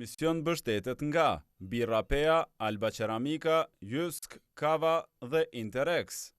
emision mbështetet nga Birrapea, Alba Ceramika, Jysk, Kava dhe Interex.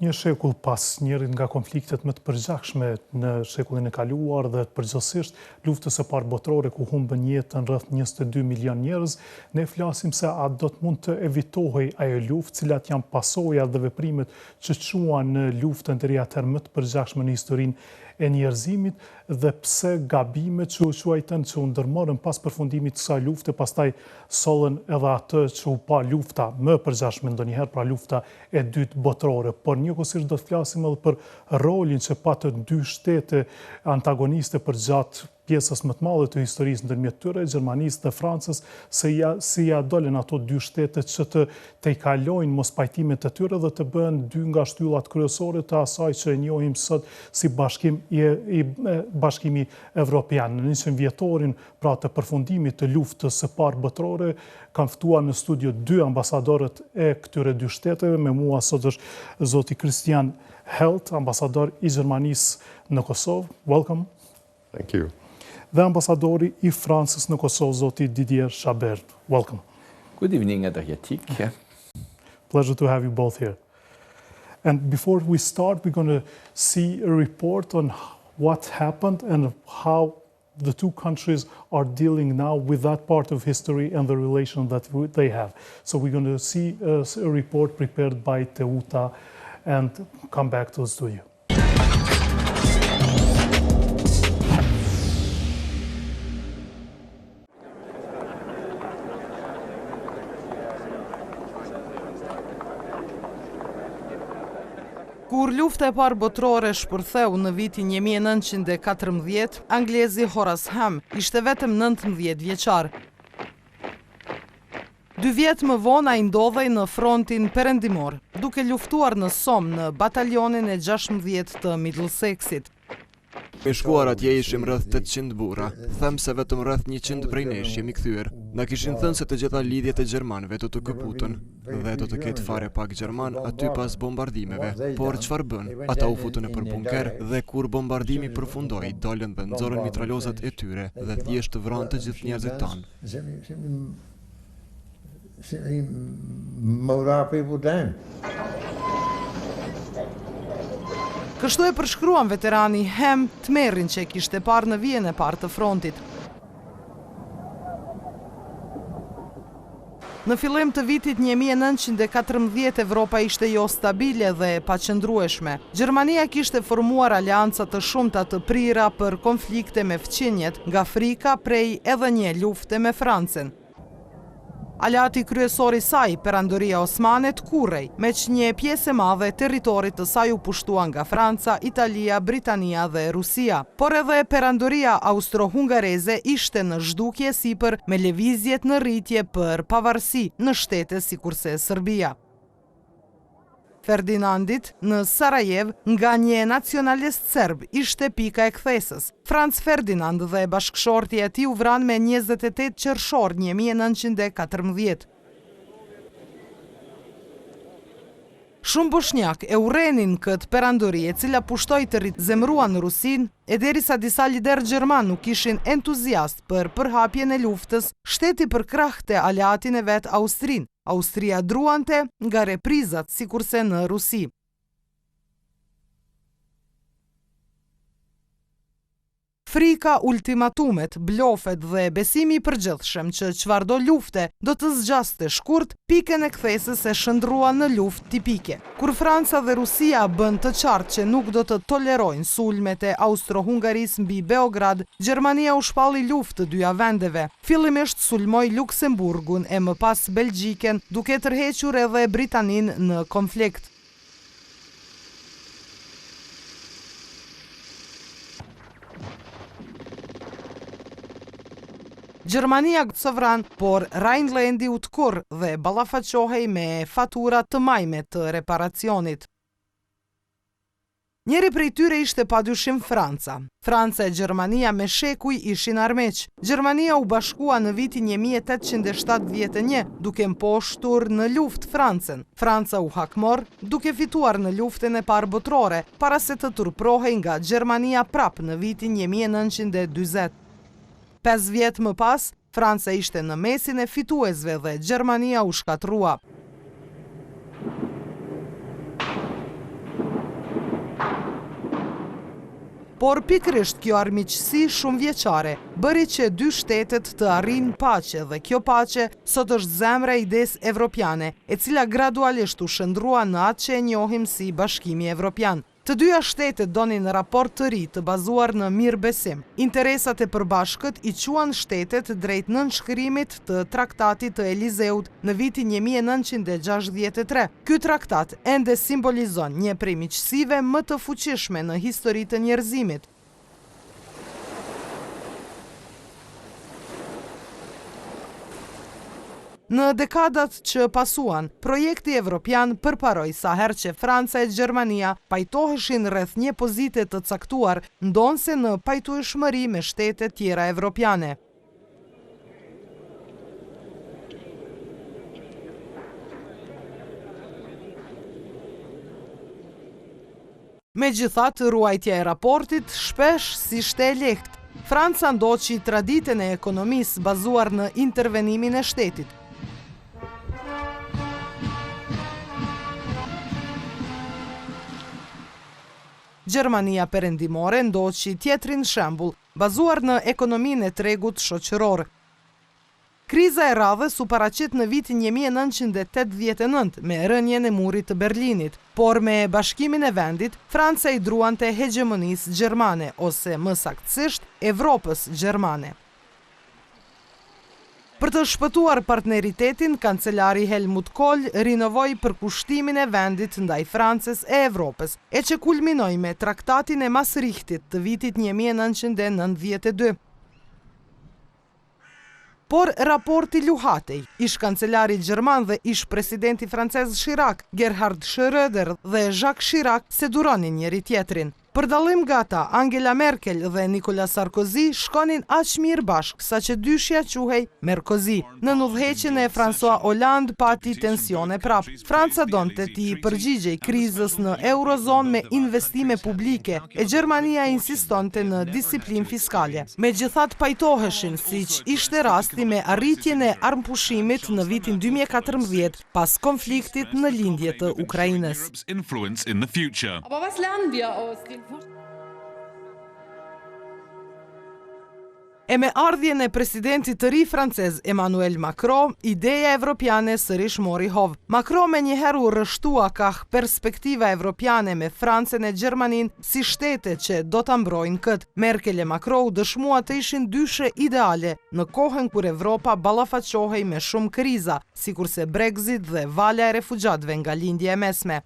Një shekull pas njërit nga konfliktet më të përgjakshme në shekullin e kaluar dhe përgjithsisht luftës së parë botërore ku humbën jetën rreth 22 milion njerëz, ne flasim se a do të mund të evitohej ajo luftë, cilat janë pasojat dhe veprimet që quan në luftën deri atëherë më të përgjakshme në historinë e njerëzimit dhe pse gabimet që u quajtën që u ndërmorën pas përfundimit të kësaj lufte, pastaj sollën edhe atë që u pa lufta më përgjithshme ndonjëherë, pra lufta e dytë botërore. Por njëkohësisht do të flasim edhe për rolin që patën dy shtete antagoniste përgjatë pjesës më të madhe të historisë ndërmjet tyre, Gjermanisë dhe Francës, si ja dolen ato dy shtete që të i kalojnë mos pajtimet e tyre dhe të bëhen dy nga shtyllat kryesore të asaj që e njohim sot si Bashkimi Evropian. Në 100 vjetorin pra të përfundimit të luftës së parë botërore, kanë ftuar në studio dy ambasadorët e këtyre dy shteteve. Me mua sot është zoti Christian Helt, ambasador i Gjermanisë në Kosovë. Welcome. Thank you. Dhe ambasadori i Francës në Kosovë, zoti Didier Chabert. Welcome. Good evening, Adriatic. Pleasure to have you both here. And before we start, we're going to see a report on what happened and how the two countries are dealing now with that part of history and the relation that they have. So we're going to see a report prepared by Teuta and come back to the studio. Kur lufta e parë botërore shpërtheu në vitin 1914, anglezi Horace Ham ishte vetëm 19 vjeçar. 2 vjet më vonë ai ndodhej në frontin perëndimor, duke luftuar në Somme në batalionin e 16 të Middlesexit. Me shkuar atje ishim rreth 800 burra, them se vetëm rreth 100 prej nesh jemi kthyer. Na kishin thënë se të gjitha lidhjet e gjermanëve do të këputën dhe do të ketë fare pak gjerman aty pas bombardimeve. Por çfarë bën? Ata u futën nëpër bunker dhe kur bombardimi përfundoi, dolën dhe nxorën mitralozat e tyre dhe thjesht vranë të gjithë njerëzit tanë. Kështu e përshkruan veterani Hem tmerrin që kishte parë në vijën e parë të frontit. Në fillim të vitit 1914 Evropa ishte jo stabile dhe e paqëndrueshme. Gjermania kishte formuar aleanca të shumta të prira për konflikte me fqinjet, nga frika prej edhe një lufte me Francën. Aleati kryesor i saj, Perandoria Osmane, të kurrej, me që një pjesë e madhe territorit të saj u pushtuan nga Franca, Italia, Britania dhe Rusia. Por edhe Perandoria Austro-Hungareze ishte në zhdukje sipër me lëvizjet në rritje për pavarësi në shtete sikurse Serbia. Ferdinandit në Sarajev nga një nacionalist serb ishte pika e kthesës. Franz Ferdinand dhe bashkëshorti e tij u vranë me 28 qershor 1914. Shumë bosnjak e urrenin këtë perandori e cila pushtoi të zemruan në Rusin, e derisa disa lider gjerman nuk ishin entuziast për përhapjen e luftës, shteti përkrahte aleatin e vet Austrin. Austria druante nga reprizat sikurse në Rusi. Frika, ultimatumet, blofet dhe besimi i përgjithshëm që çfarëdo lufte do të zgjaste shkurt, pikën e kthesës e shndrua në luftë tipike. Kur Franca dhe Rusia bën të qartë që nuk do të tolerojnë sulmet e Austro-Hungarisë mbi Beograd, Gjermania u shpalli luftë të dyja vendeve. Fillimisht sulmoi Luksemburgun e më pas Belgjiken, duke tërhequr edhe Britaninë në konflikt. Gjermania sovran, por Rhinelandi u tkur dhe ballafaqohej me fatura të majme të reparacionit. Njeri prej tyre ishte padyshim Franca. Franca e Gjermania me shekuj ishin armeq. Gjermania u bashkua në vitin 1871 duke mposhtur në luftë Francën. Franca u hakmor duke fituar në luftën e parë botërore para se të turprohej nga Gjermania prap në vitin 1940. 5 vjet më pas, Franca ishte në mesin e fituesve dhe Gjermania u shkatrua. Por pikërisht kjo armiqësi shumë vjeçare bëri që dy shtetet të arrijnë paqe dhe kjo paqe sot është zemra e idesë evropiane, e cila gradualisht u shndrua në atë që e njohim si Bashkimi Evropian. Të dyja shtetet donin raport të ri të bazuar në mirëbesim. Interesat e përbashkët i quan shtetet drejt nënshkrimit të traktatit të Elizeut në vitin 1963. Ky traktat ende simbolizon një prej miqësive më të fuqishme në historitë të njerëzimit. Në dekadat që pasuan, projekti evropian përparoi sa herë që Franca e Gjermania pajtoheshin rreth një pozite të caktuar, ndonse në pajtueshmëri me shtetet tjera evropiane. Megjithatë, ruajtja e raportit shpesh s'ishte e lehtë. Franca ndoqi traditën e ekonomisë bazuar në intervenimin e shtetit. Gjermania perëndimore ndoqi tjetrin shembull, bazuar në ekonominë e tregut shoqëror. Kriza e radhës u paraqit në vitin 1989 me rënjen e murit të Berlinit, por me bashkimin e vendit, Franca i druante hegemonisë gjermane, ose më saktësisht, Evropës gjermane. Për të shpëtuar partneritetin, kancelari Helmut Kohl rinovoi përkushtimin e vendit ndaj Francës e Evropës, e që kulminoi me traktatin e Maastrichtit të vitit 1992. Por raporti luhatej, ish kancelari gjerman dhe ish presidenti francez Chirac, Gerhard Schröder dhe Jacques Chirac se duronin njëri tjetrin. Për dallim nga ata, Angela Merkel dhe Nicolas Sarkozy shkonin aq mirë bashk, saqë dyshja quhej Merkozy. Në udhëheqjen e François Hollande pati tensione prap. Franca donte t'i përgjigjej krizës në eurozonë me investime publike, e Gjermania insistonte në disiplinë fiskale. Megjithatë pajtoheshin, siç ishte rasti me arritjen e armpushimit në vitin 2014 pas konfliktit në lindje të Ukrainës. Aber was lernen wir aus den E me ardhjen e presidentit të ri francez Emmanuel Macron, ideja evropiane sërish mori hov. Macron me njëherë u rështua kah perspektiva evropiane me Francën e Gjermanin si shtete që do të mbrojnë këtë. Merkel e Macron dëshmua të ishin dyshe ideale në kohën kur Evropa ballafaqohej me shumë kriza, sikurse Brexit dhe valja e refugjatëve nga lindja e mesme.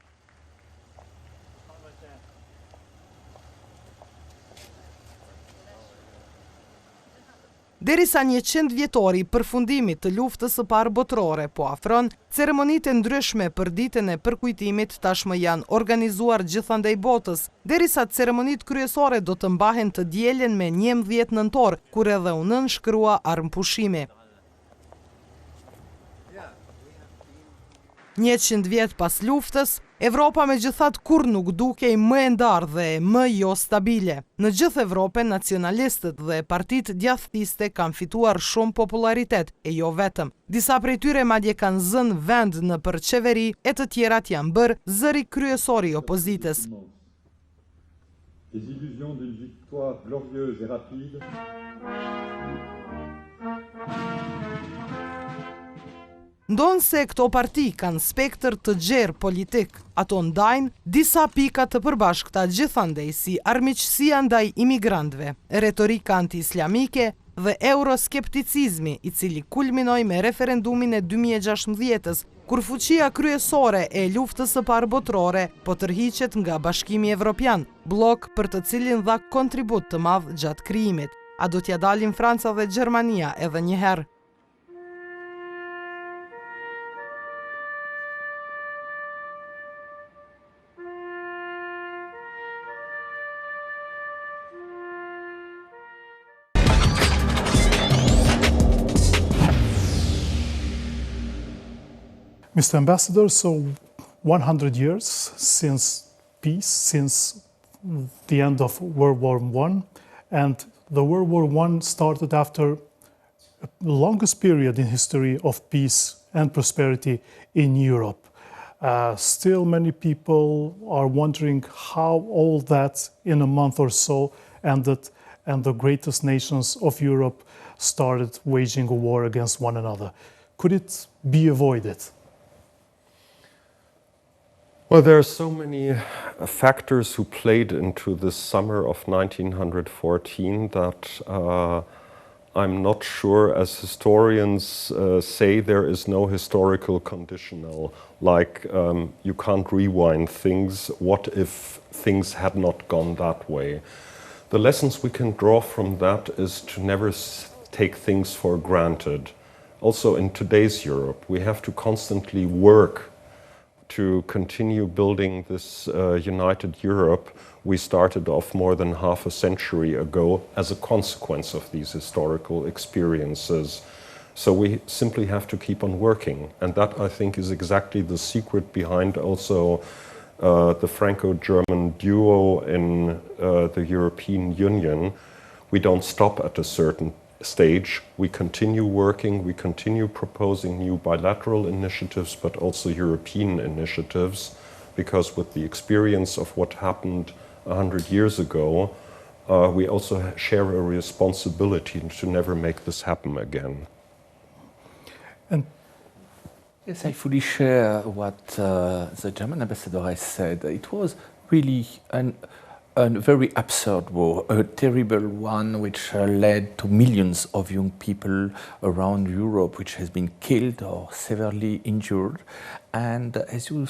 Derisa 100 vjetori përfundimit të luftës së parë botërore po afron, ceremonitë ndryshme për ditën e përkujtimit tashmë janë organizuar gjithandej botës, derisa ceremonitë kryesore do të mbahen të dielën me 11 nëntor, kur edhe u nënshkrua armpushimi. 100 vjet pas luftës, Evropa megjithatë kur nuk dukej më e ndarë dhe më jo stabile. Në gjithë Evropën, nacionalistët dhe partitë djathtiste kanë fituar shumë popularitet, e jo vetëm. Disa prej tyre madje kanë zënë vend në për qeveri, e të tjerat janë bërë zëri kryesor i opozitës. Les illusions d'une victoire glorieuse et rapide. Ndonë se këto parti kanë spektër të gjerë politik, ato ndajnë disa pika të përbashkëta gjithandej si armiqësia ndaj imigrantëve, retorika anti-islamike dhe euroskepticizmi, i cili kulminoi me referendumin e 2016-s, kur fuqia kryesore e luftës së parë botërore po tërhiqet nga Bashkimi Evropian, blok për të cilin dha kontribut të madh gjatë krijimit. A do t'ja dalin Franca dhe Gjermania edhe një herë? Mr. Ambassador, so 100 years since peace, since the end of World War I, and the World War I started after the longest period in history of peace and prosperity in Europe. Still, many people are wondering how all that in a month or so ended, and the greatest nations of Europe started waging a war against one another. Could it be avoided? Well, there are so many factors who played into this summer of 1914 that I'm not sure, as historians say, there is no historical conditional, like you can't rewind things. What if things had not gone that way? The lessons we can draw from that is to never take things for granted. Also in today's Europe, we have to constantly work to continue building this united Europe we started off more than half a century ago as a consequence of these historical experiences. So we simply have to keep on working. And that, I think, is exactly the secret behind also the Franco-German duo in the European Union. We don't stop at a certain stage. We continue working, we continue proposing new bilateral initiatives, but also European initiatives, because with the experience of what happened 100 years ago, we also share a responsibility to never make this happen again. And yes, I fully share what the German ambassador has said. It was really a very absurd war, a terrible one which led to millions of young people around Europe which has been killed or severely injured. And as you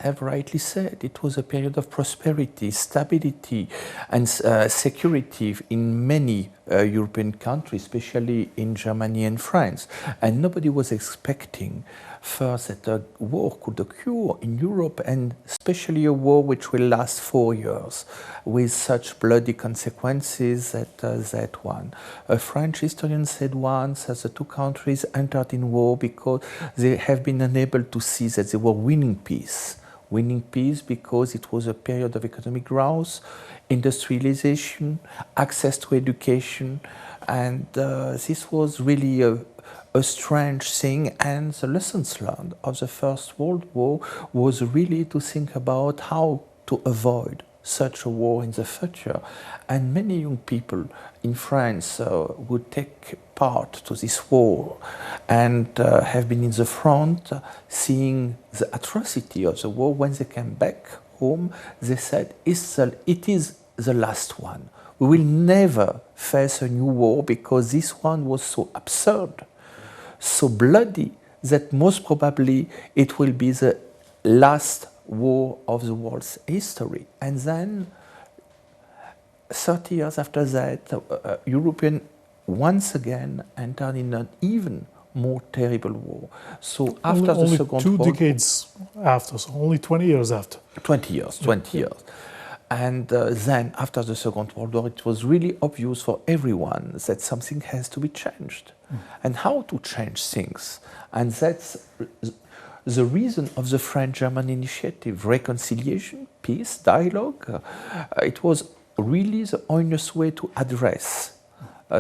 have rightly said, it was a period of prosperity, stability and security in many European countries, especially in Germany and France. And nobody was expecting first that a war could occur in Europe, and especially a war which will last 4 years with such bloody consequences as that one. A French historian said once that the two countries entered in war because they have been unable to see that they were winning peace. Winning peace because it was a period of economic growth, industrialization, access to education, and this was really a strange thing. And the lessons learned of the First World War was really to think about how to avoid such a war in the future. And many young people in France would take part to this war and have been in the front, seeing the atrocity of the war. When they came back home, they said, it is the last one. We will never face a new war because this one was so absurd, so bloody, that most probably it will be the last war of the world's history. And then 30 years after that, Europeans once again entered in an even more terrible war. So after the Second World War, 2 decades after, so only 20 years after. 20 years. And then after the Second World War, it was really obvious for everyone that something has to be changed. And how to change things. And that's the reason of the French-German initiative, reconciliation, peace, dialogue. It was really the honest way to address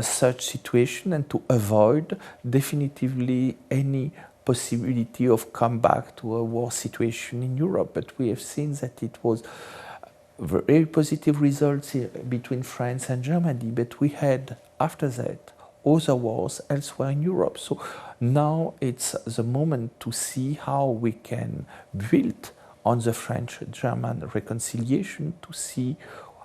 such situation and to avoid definitively any possibility of comeback to a war situation in Europe. But we have seen that it was very positive results between France and Germany, but we had after that other wars elsewhere in Europe. So now it's the moment to see how we can build on the French-German reconciliation, to see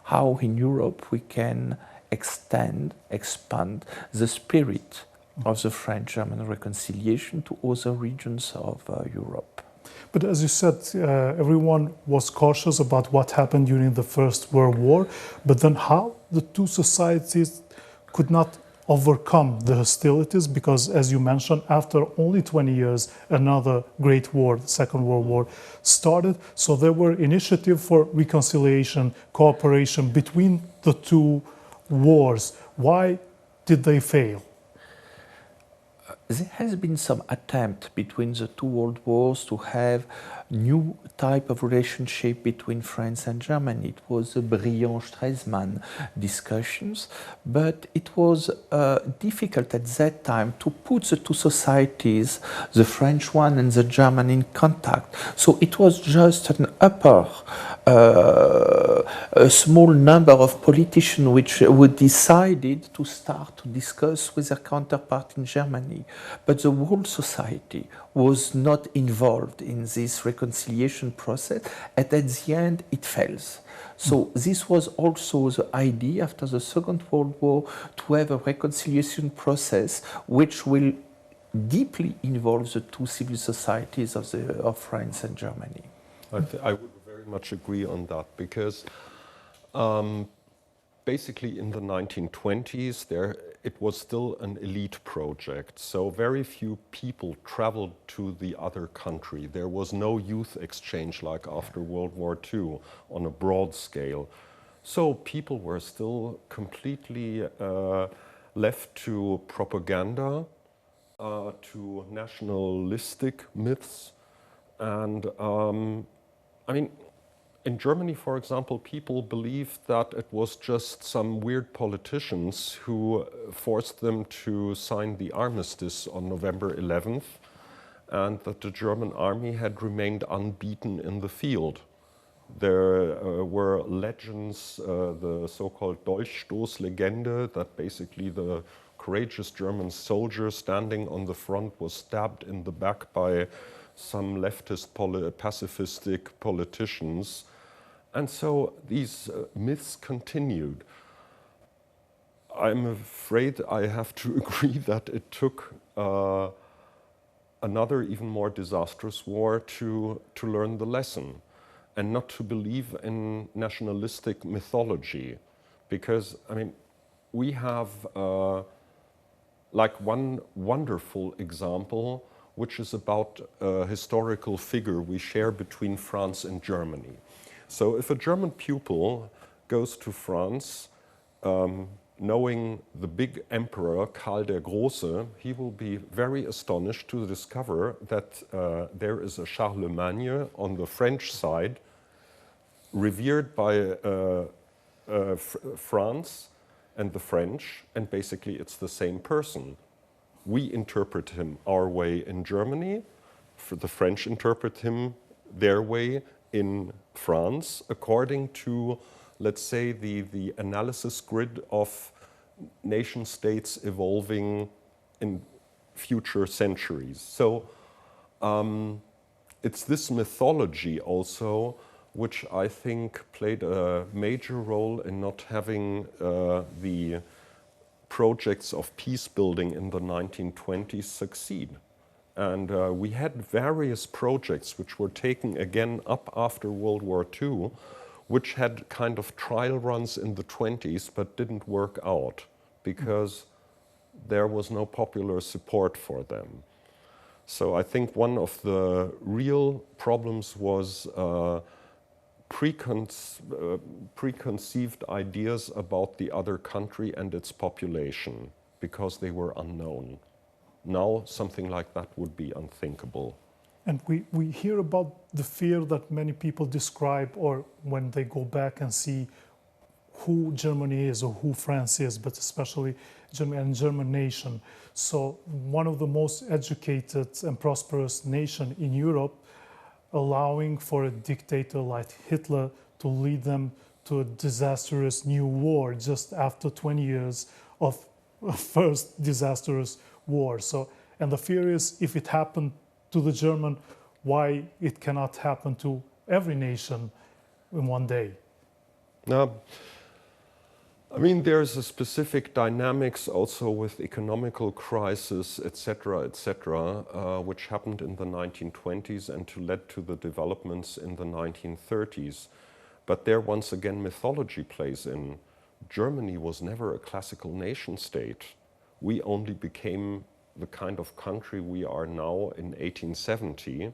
how in Europe we can expand the spirit of the French-German reconciliation to other regions of Europe. But as you said, everyone was cautious about what happened during the First World War, but then how the two societies could not overcome the hostilities, because as you mentioned, after only 20 years, another great war, the Second World War, started. So there were initiatives for reconciliation, cooperation between the two wars. Why did they fail? there has been some attempt between the two world wars to have new type of relationship between France and Germany. It was the Briand-Stresemann discussions, but it was difficult at that time to put the two societies, the French one and the German, in contact. So it was just an a small number of politicians which would decided to start to discuss with their counterpart in Germany. But the whole society was not involved in this reconciliation process, and at the end it fails. So this was also the idea after the Second World War, to have a reconciliation process which will deeply involve the two civil societies of France and Germany. I would very much agree on that, because basically in the 1920s it was still an elite project, so very few people traveled to the other country. There was no youth exchange like after World War II on a broad scale. So people were still completely left to propaganda, to nationalistic myths, and I mean, in Germany, for example, people believed that it was just some weird politicians who forced them to sign the armistice on November 11th, and that the German army had remained unbeaten in the field. There were legends, the so-called Dolchstoßlegende, that basically the courageous German soldier standing on the front was stabbed in the back by some leftist pacifistic politicians. And so these myths continued. I'm afraid I have to agree that it took another even more disastrous war to learn the lesson and not to believe in nationalistic mythology. Because, I mean, we have like one wonderful example, which is about a historical figure we share between France and Germany. So if a German pupil goes to France, knowing the big emperor Karl der Große, he will be very astonished to discover that there is a Charlemagne on the French side, revered by France and the French, and basically it's the same person. We interpret him our way in Germany, the French interpret him their way in France, according to, let's say, the analysis grid of nation states evolving in future centuries. So it's this mythology also which I think played a major role in not having the projects of peace building in the 1920s succeed. And we had various projects which were taken again up after World War II, which had kind of trial runs in the 20s but didn't work out because there was no popular support for them. So I think one of the real problems was preconceived ideas about the other country and its population because they were unknown. Now something like that would be unthinkable. And we hear about the fear that many people describe, or when they go back and see who Germany is or who France is, but especially Germany and German nation. So one of the most educated and prosperous nation in Europe, allowing for a dictator like Hitler to lead them to a disastrous new war just after 20 years of a first disastrous war. So, and the fear is, if it happened to the German, why it cannot happen to every nation in one day? I mean, there's a specific dynamics also with economical crisis, etc., which happened in the 1920s and led to the developments in the 1930s. But there, once again, mythology plays in. Germany was never a classical nation state. We only became the kind of country we are now in 1870.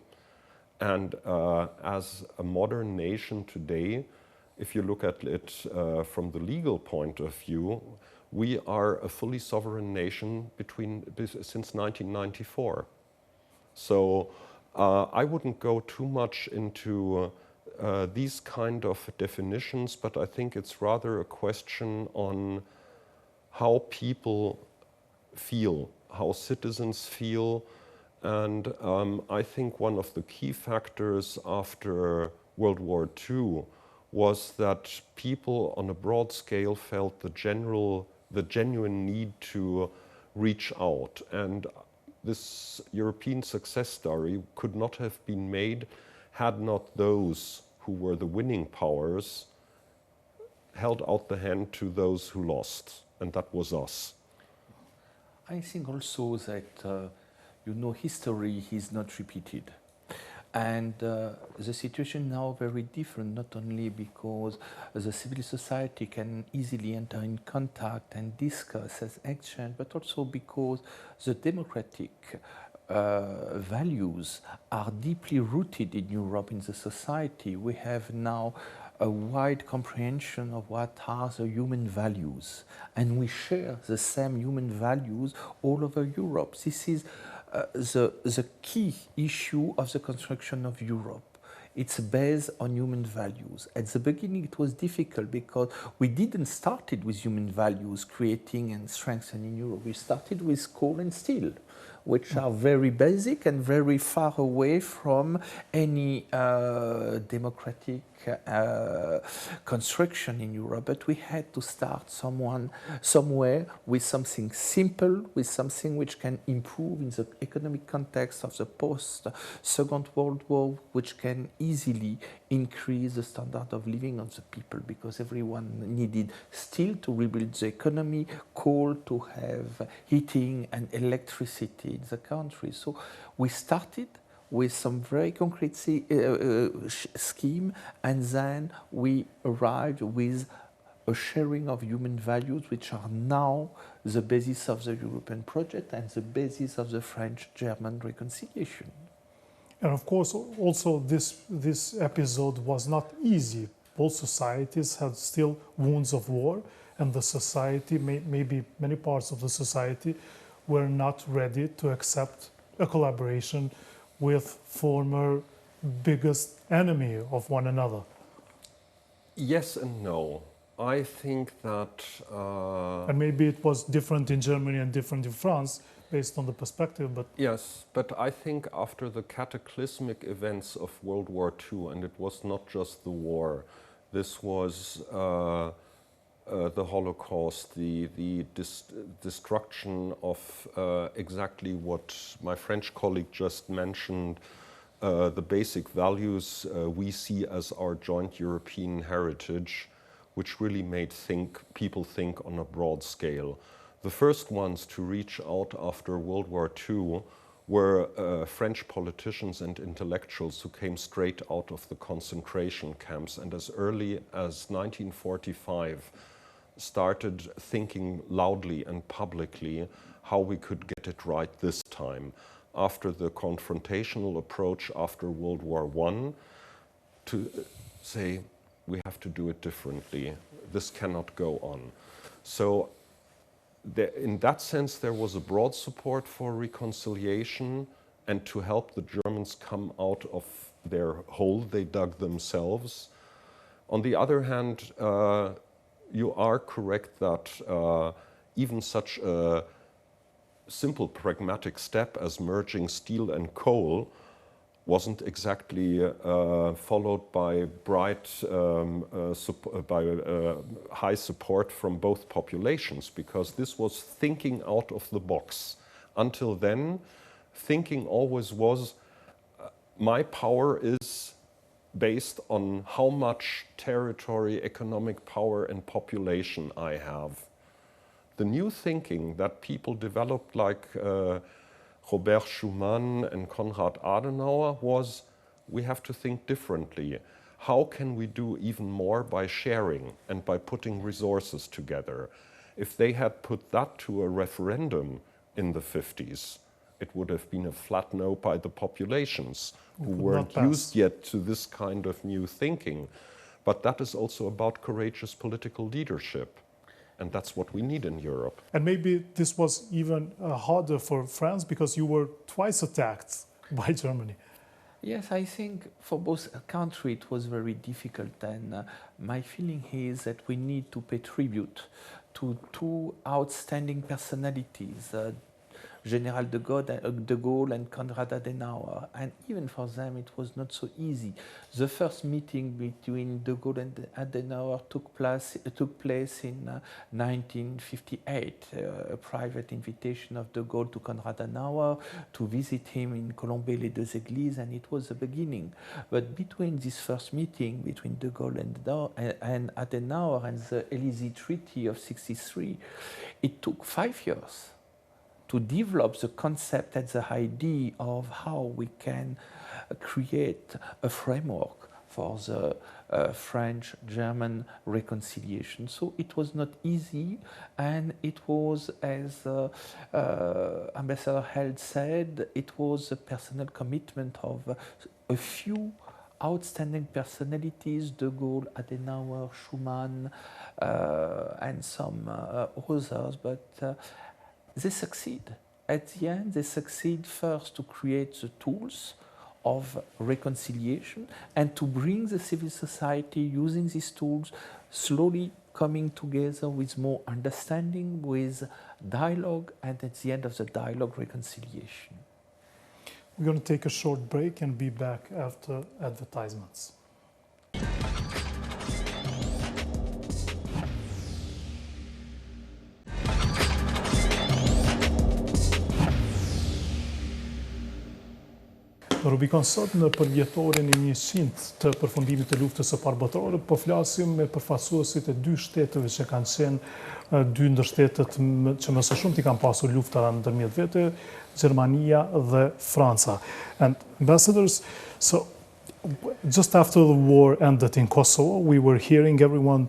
And as a modern nation today, if you look at it from the legal point of view, we are a fully sovereign nation since 1994. So I wouldn't go too much into these kind of definitions, but I think it's rather a question on how people feel, how citizens feel. And I think one of the key factors after World War II was that people on a broad scale felt the genuine need to reach out. And this European success story could not have been made had not those who were the winning powers held out the hand to those who lost, and that was us. I think also that, history is not repeated. And the situation now very different, not only because the civil society can easily enter in contact and discuss as exchange, but also because the democratic values are deeply rooted in Europe, in the society. We have now a wide comprehension of what are the human values, and we share the same human values all over Europe. This is the key issue of the construction of Europe. It's based on human values. At the beginning it was difficult because we didn't start it with human values, creating and strengthening Europe. We started with coal and steel, which are very basic and very far away from any democratic construction in Europe. But we had to start somewhere with something simple, with something which can improve in the economic context of the post-Second World War, which can easily increase the standard of living of the people, because everyone needed still to rebuild the economy, coal to have heating and electricity in the country. So we started with some very concrete scheme, and then we arrived with a sharing of human values, which are now the basis of the European project and the basis of the French-German reconciliation. And of course, also this episode was not easy. Both societies had still wounds of war, and the society, maybe many parts of the society, were not ready to accept a collaboration with former biggest enemy of one another. Yes and no. I think that... and maybe it was different in Germany and different in France, based on the perspective, but... Yes, but I think after the cataclysmic events of World War II, and it was not just the war, this was the Holocaust, the destruction of exactly what my French colleague just mentioned, the basic values we see as our joint European heritage, which really made people think on a broad scale. The first ones to reach out after World War II were French politicians and intellectuals who came straight out of the concentration camps, and as early as 1945 started thinking loudly and publicly how we could get it right this time, after the confrontational approach after World War I, to say we have to do it differently. This cannot go on. So in that sense, there was a broad support for reconciliation and to help the Germans come out of their hole they dug themselves. On the other hand, you are correct that even such a simple pragmatic step as merging steel and coal wasn't exactly followed by high support from both populations, because this was thinking out of the box. Until then, thinking always was, my power is based on how much territory, economic power and population I have. The new thinking that people developed, like Robert Schuman and Konrad Adenauer, was we have to think differently. How can we do even more by sharing and by putting resources together? If they had put that to a referendum in the 50s, it would have been a flat no by the populations who weren't used yet to this kind of new thinking. But that is also about courageous political leadership. And that's what we need in Europe. And maybe this was even harder for France because you were twice attacked by Germany. Yes, I think for both countries it was very difficult, and my feeling is that we need to pay tribute to two outstanding personalities, General de Gaulle and Konrad Adenauer, and even for them it was not so easy. The first meeting between de Gaulle and Adenauer took place in 1958, a private invitation of de Gaulle to Konrad Adenauer to visit him in Colombey-les-Deux-Églises, and it was the beginning. But between this first meeting between de Gaulle and Adenauer and the Élysée Treaty of '63, it took 5 years to develop the concept and the idea of how we can create a framework for the French-German reconciliation. So it was not easy, and it was, as Ambassador Held said, it was a personal commitment of a few outstanding personalities, de Gaulle, Adenauer, Schuman, and some others, but they succeed. At the end, they succeed first to create the tools of reconciliation and to bring the civil society using these tools, slowly coming together with more understanding, with dialogue, and at the end of the dialogue, reconciliation. We're going to take a short break and be back after advertisements. Rubikon sot në përvjetorin e 100 të përfundimit të luftës së parë botërore, po flasim me përfaqësuesit e dy shteteve që kanë qenë dy ndër shtetet që më së shumti kanë pasur lufta ndërmjet vete, Gjermania dhe Franca. And ambassadors, so just after the war ended in Kosovo, we were hearing everyone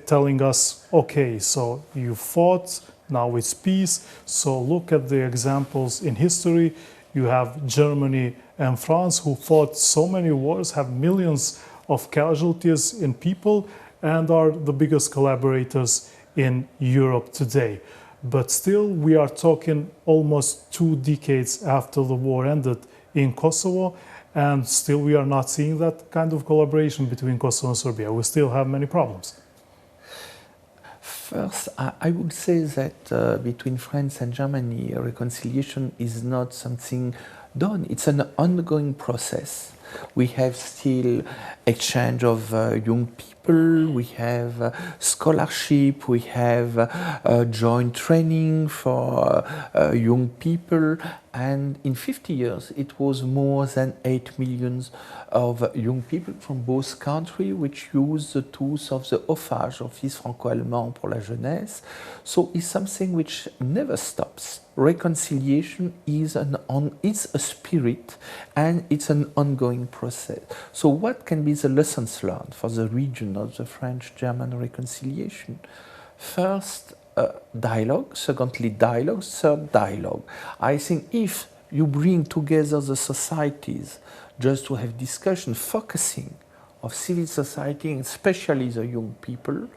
telling us, okay, so you fought, now it's peace, so look at the examples in history. You have Germany and France who fought so many wars, have millions of casualties in people, and are the biggest collaborators in Europe today. But still, we are talking almost 2 decades after the war ended in Kosovo, and still we are not seeing that kind of collaboration between Kosovo and Serbia. We still have many problems. First, I would say that between France and Germany, reconciliation is not something done. It's an ongoing process. We have still exchange of young people, we have scholarship, we have joint training for young people, and in 50 years it was more than 8 million of young people from both countries which use the tools of the Office franco-allemand pour la jeunesse. So it's something which never stops. Reconciliation is it's a spirit, and it's an ongoing process. So what can be the lessons learned for the region of the French-German reconciliation? First, dialogue. Secondly, dialogue. Third, dialogue. I think if you bring together the societies just to have discussion, focusing of civil society, and especially the young people,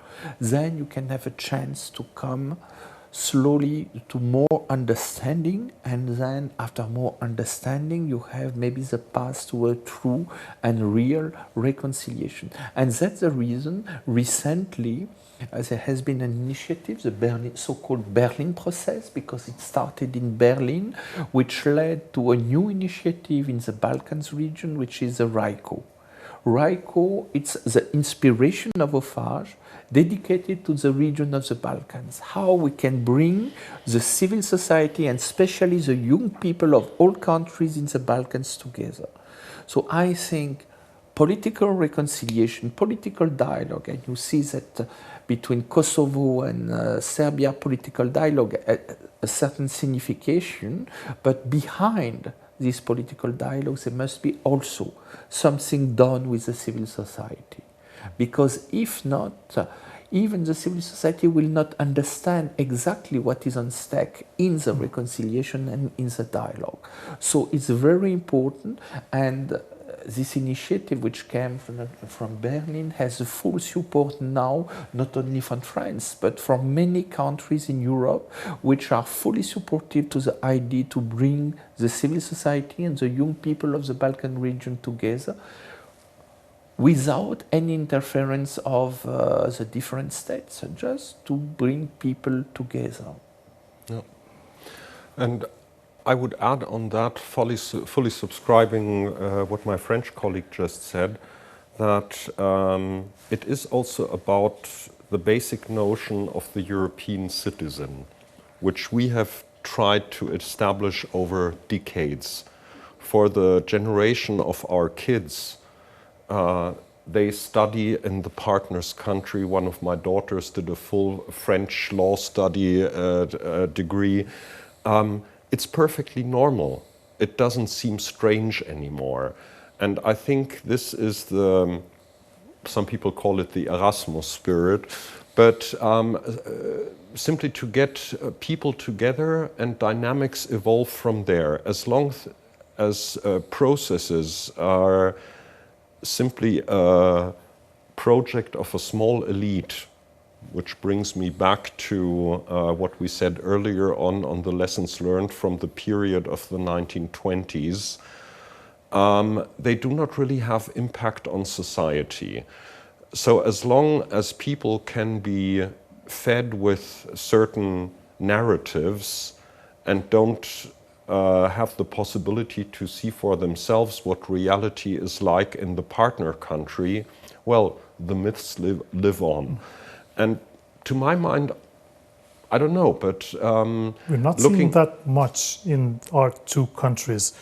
then you can have a chance to come slowly to more understanding, and then after more understanding you have maybe the path to a true and real reconciliation. And that's the reason recently there has been an initiative, the so-called Berlin process, because it started in Berlin, which led to a new initiative in the Balkans region, which is the RICO. RICO, it's the inspiration of Ofage, dedicated to the region of the Balkans. How we can bring the civil society and especially the young people of all countries in the Balkans together. So I think political reconciliation, political dialogue, and you see that between Kosovo and Serbia, political dialogue, a certain signification, but behind this political dialogue there must be also something done with the civil society. Because if not, even the civil society will not understand exactly what is on stake in the reconciliation and in the dialogue. So it's very important, and this initiative, which came from Berlin, has a full support now, not only from France, but from many countries in Europe, which are fully supportive to the idea to bring the civil society and the young people of the Balkan region together without any interference of the different states, just to bring people together. Yeah. And I would add on that, fully subscribing what my French colleague just said, that it is also about the basic notion of the European citizen, which we have tried to establish over decades. For the generation of our kids, they study in the partner's country. One of my daughters did a full French law study degree. It's perfectly normal. It doesn't seem strange anymore. And I think this is the, some people call it the Erasmus spirit, but simply to get people together and dynamics evolve from there. As long as processes are simply a project of a small elite, which brings me back to what we said earlier on the lessons learned from the period of the 1920s. They do not really have impact on society. So as long as people can be fed with certain narratives and don't have the possibility to see for themselves what reality is like in the partner country, well, the myths live on. And to my mind, I don't know, but we're not seeing that much in our two countries,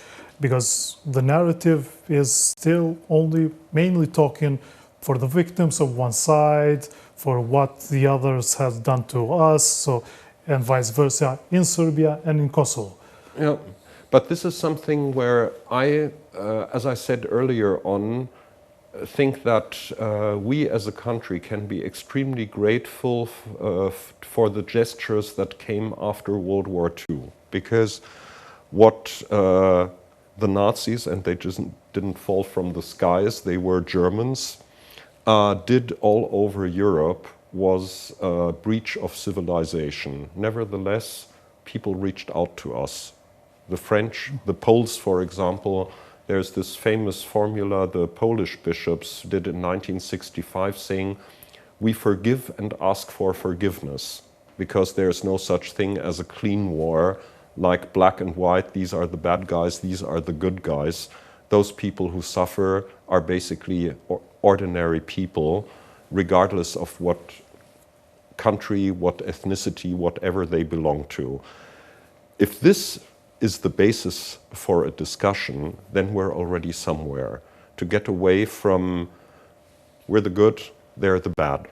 because the narrative is still only mainly talking for the victims of one side, for what the others have done to us, so, and vice versa in Serbia and in Kosovo. Yeah, but this is something where I, as I said earlier on, think that we as a country can be extremely grateful for the gestures that came after World War II. Because what the Nazis, and they just didn't fall from the skies, they were Germans, did all over Europe was a breach of civilization. Nevertheless, people reached out to us. The French, the Poles, for example, there's this famous formula the Polish bishops did in 1965 saying, we forgive and ask for forgiveness, because there's no such thing as a clean war, like black and white, these are the bad guys, these are the good guys. Those people who suffer are basically ordinary people, regardless of what country, what ethnicity, whatever they belong to. If this is the basis for a discussion, then we're already somewhere. To get away from, we're the good, they're the bad.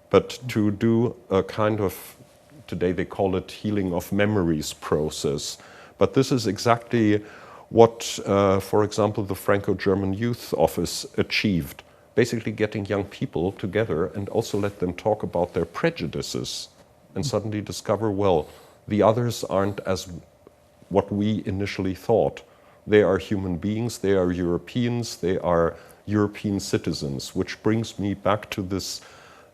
But to do a kind of, today they call it healing of memories process. But this is exactly what, for example, the Franco-German Youth Office achieved. Basically getting young people together and also let them talk about their prejudices and suddenly discover, well, the others aren't as what we initially thought. They are human beings, they are Europeans, they are European citizens, which brings me back to this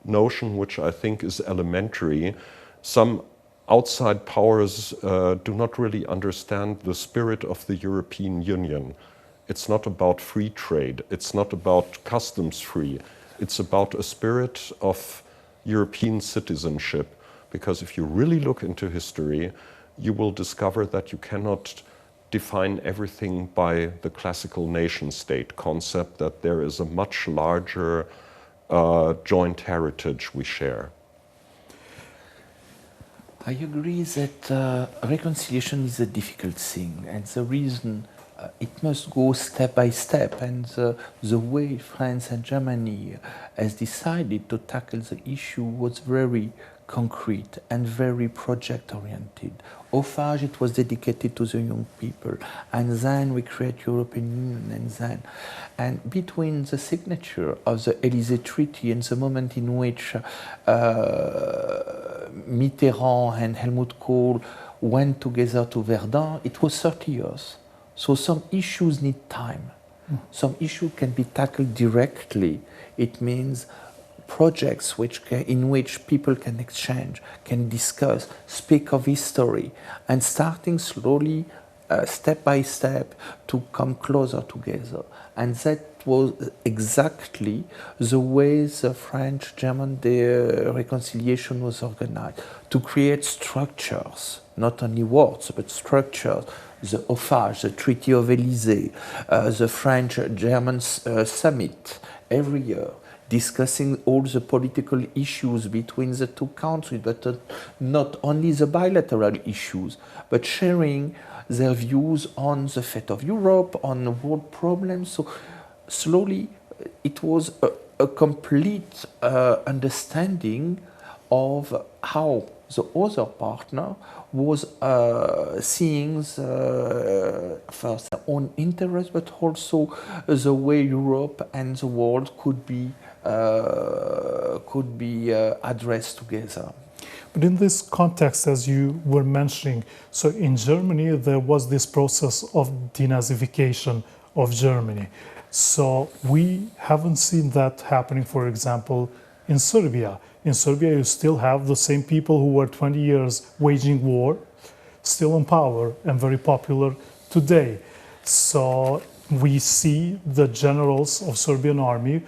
notion which I think is elementary. Some outside powers do not really understand the spirit of the European Union. It's not about free trade, it's not about customs free, it's about a spirit of European citizenship. Because if you really look into history, you will discover that you cannot define everything by the classical nation-state concept, that there is a much larger joint heritage we share. I agree that reconciliation is a difficult thing, and the reason it must go step by step, and the way France and Germany has decided to tackle the issue was very concrete and very project-oriented. Offage, it was dedicated to the young people, and then we create European Union, and between the signature of the Élysée Treaty and the moment in which Mitterrand and Helmut Kohl went together to Verdun, it was 30 years. So some issues need time. Some issue can be tackled directly. It means projects in which people can exchange, can discuss, speak of history, and starting slowly, step by step, to come closer together. And that was exactly the way the French-German reconciliation was organized, to create structures, not only words, but structures. The OFAGE, the Treaty of Élysée, the French-German summit every year, discussing all the political issues between the two countries, but not only the bilateral issues, but sharing their views on the fate of Europe, on the world problems. So slowly it was a complete understanding of how the other partner was seeing first their own interests, but also the way Europe and the world could be addressed together. But in this context, as you were mentioning, so in Germany there was this process of denazification of Germany. So we haven't seen that happening, for example, in Serbia. In Serbia, you still have the same people who were 20 years waging war, still in power and very popular today. So we see the generals of Serbian army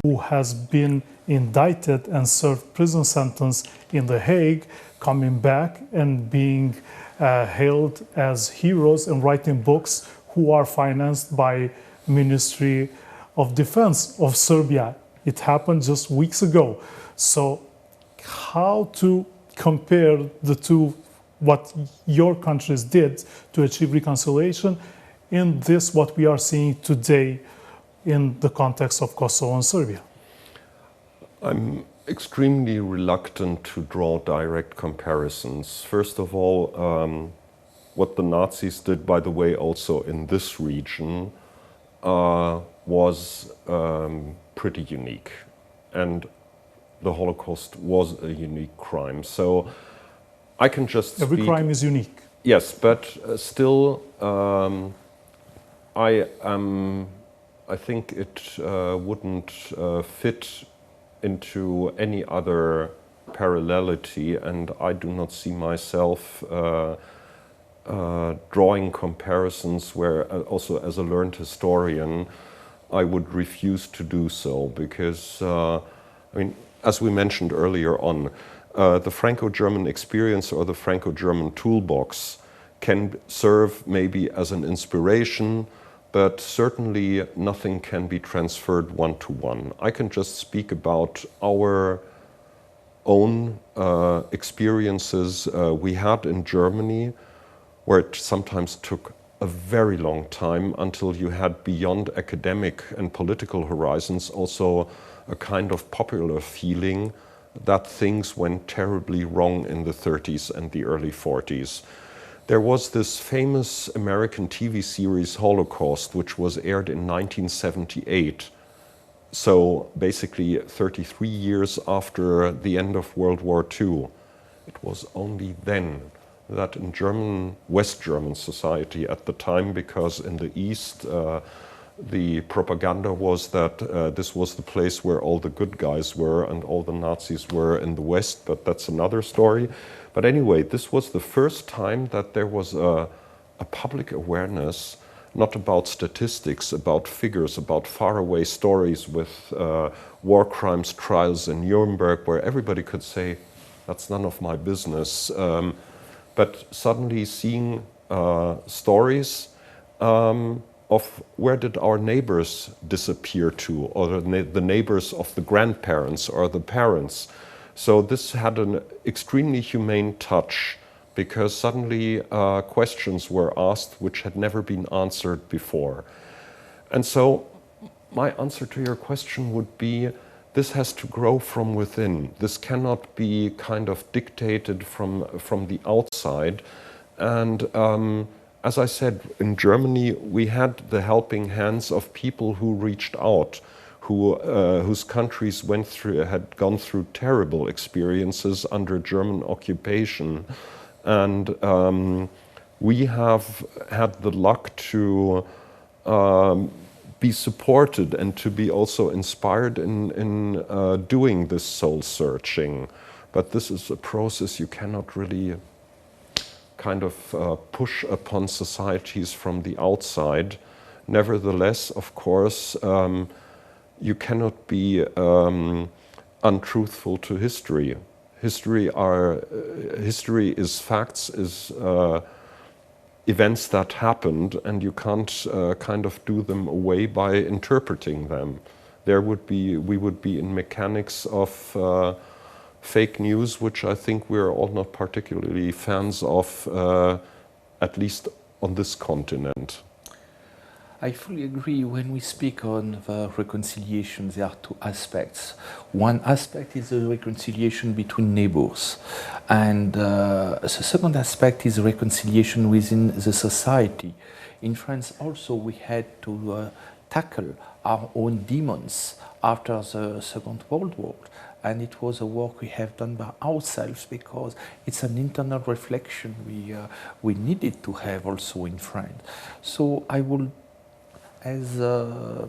who has been indicted and served prison sentence in The Hague, coming back and being hailed as heroes and writing books who are financed by Ministry of Defense of Serbia. It happened just weeks ago. So how to compare the two, what your countries did to achieve reconciliation in this, what we are seeing today in the context of Kosovo and Serbia? I'm extremely reluctant to draw direct comparisons. First of all, what the Nazis did, by the way, also in this region, was pretty unique. And the Holocaust was a unique crime. So I can just speak... Every crime is unique. Yes, but still, I think it wouldn't fit into any other parallelity, and I do not see myself drawing comparisons where, also as a learned historian, I would refuse to do so, because, I mean, as we mentioned earlier on, the Franco-German experience or the Franco-German toolbox can serve maybe as an inspiration, but certainly nothing can be transferred one-to-one. I can just speak about our own experiences we had in Germany, where it sometimes took a very long time until you had, beyond academic and political horizons, also a kind of popular feeling that things went terribly wrong in the 30s and the early 40s. There was this famous American TV series, Holocaust, which was aired in 1978. So basically 33 years after the end of World War II. It was only then that in West German society at the time, because in the East the propaganda was that this was the place where all the good guys were and all the Nazis were in the West, but that's another story. But anyway, this was the first time that there was a public awareness, not about statistics, about figures, about faraway stories with war crimes trials in Nuremberg, where everybody could say, that's none of my business. But suddenly seeing stories of where did our neighbors disappear to, or the neighbors of the grandparents or the parents. So this had an extremely humane touch, because suddenly questions were asked which had never been answered before. And so my answer to your question would be, this has to grow from within. This cannot be kind of dictated from the outside. And as I said, in Germany, we had the helping hands of people who reached out, whose countries had gone through terrible experiences under German occupation. And we have had the luck to be supported and to be also inspired in doing this soul searching. But this is a process you cannot really kind of push upon societies from the outside. Nevertheless, of course, you cannot be untruthful to history. History is facts, is events that happened, and you can't kind of do them away by interpreting them. We would be in mechanics of fake news, which I think we're all not particularly fans of, at least on this continent. I fully agree. When we speak on the reconciliation, there are two aspects. One aspect is the reconciliation between neighbors, and the second aspect is reconciliation within the society. In France also we had to tackle our own demons after the Second World War, and it was a work we have done by ourselves because it's an internal reflection we needed to have also in France. So I will, as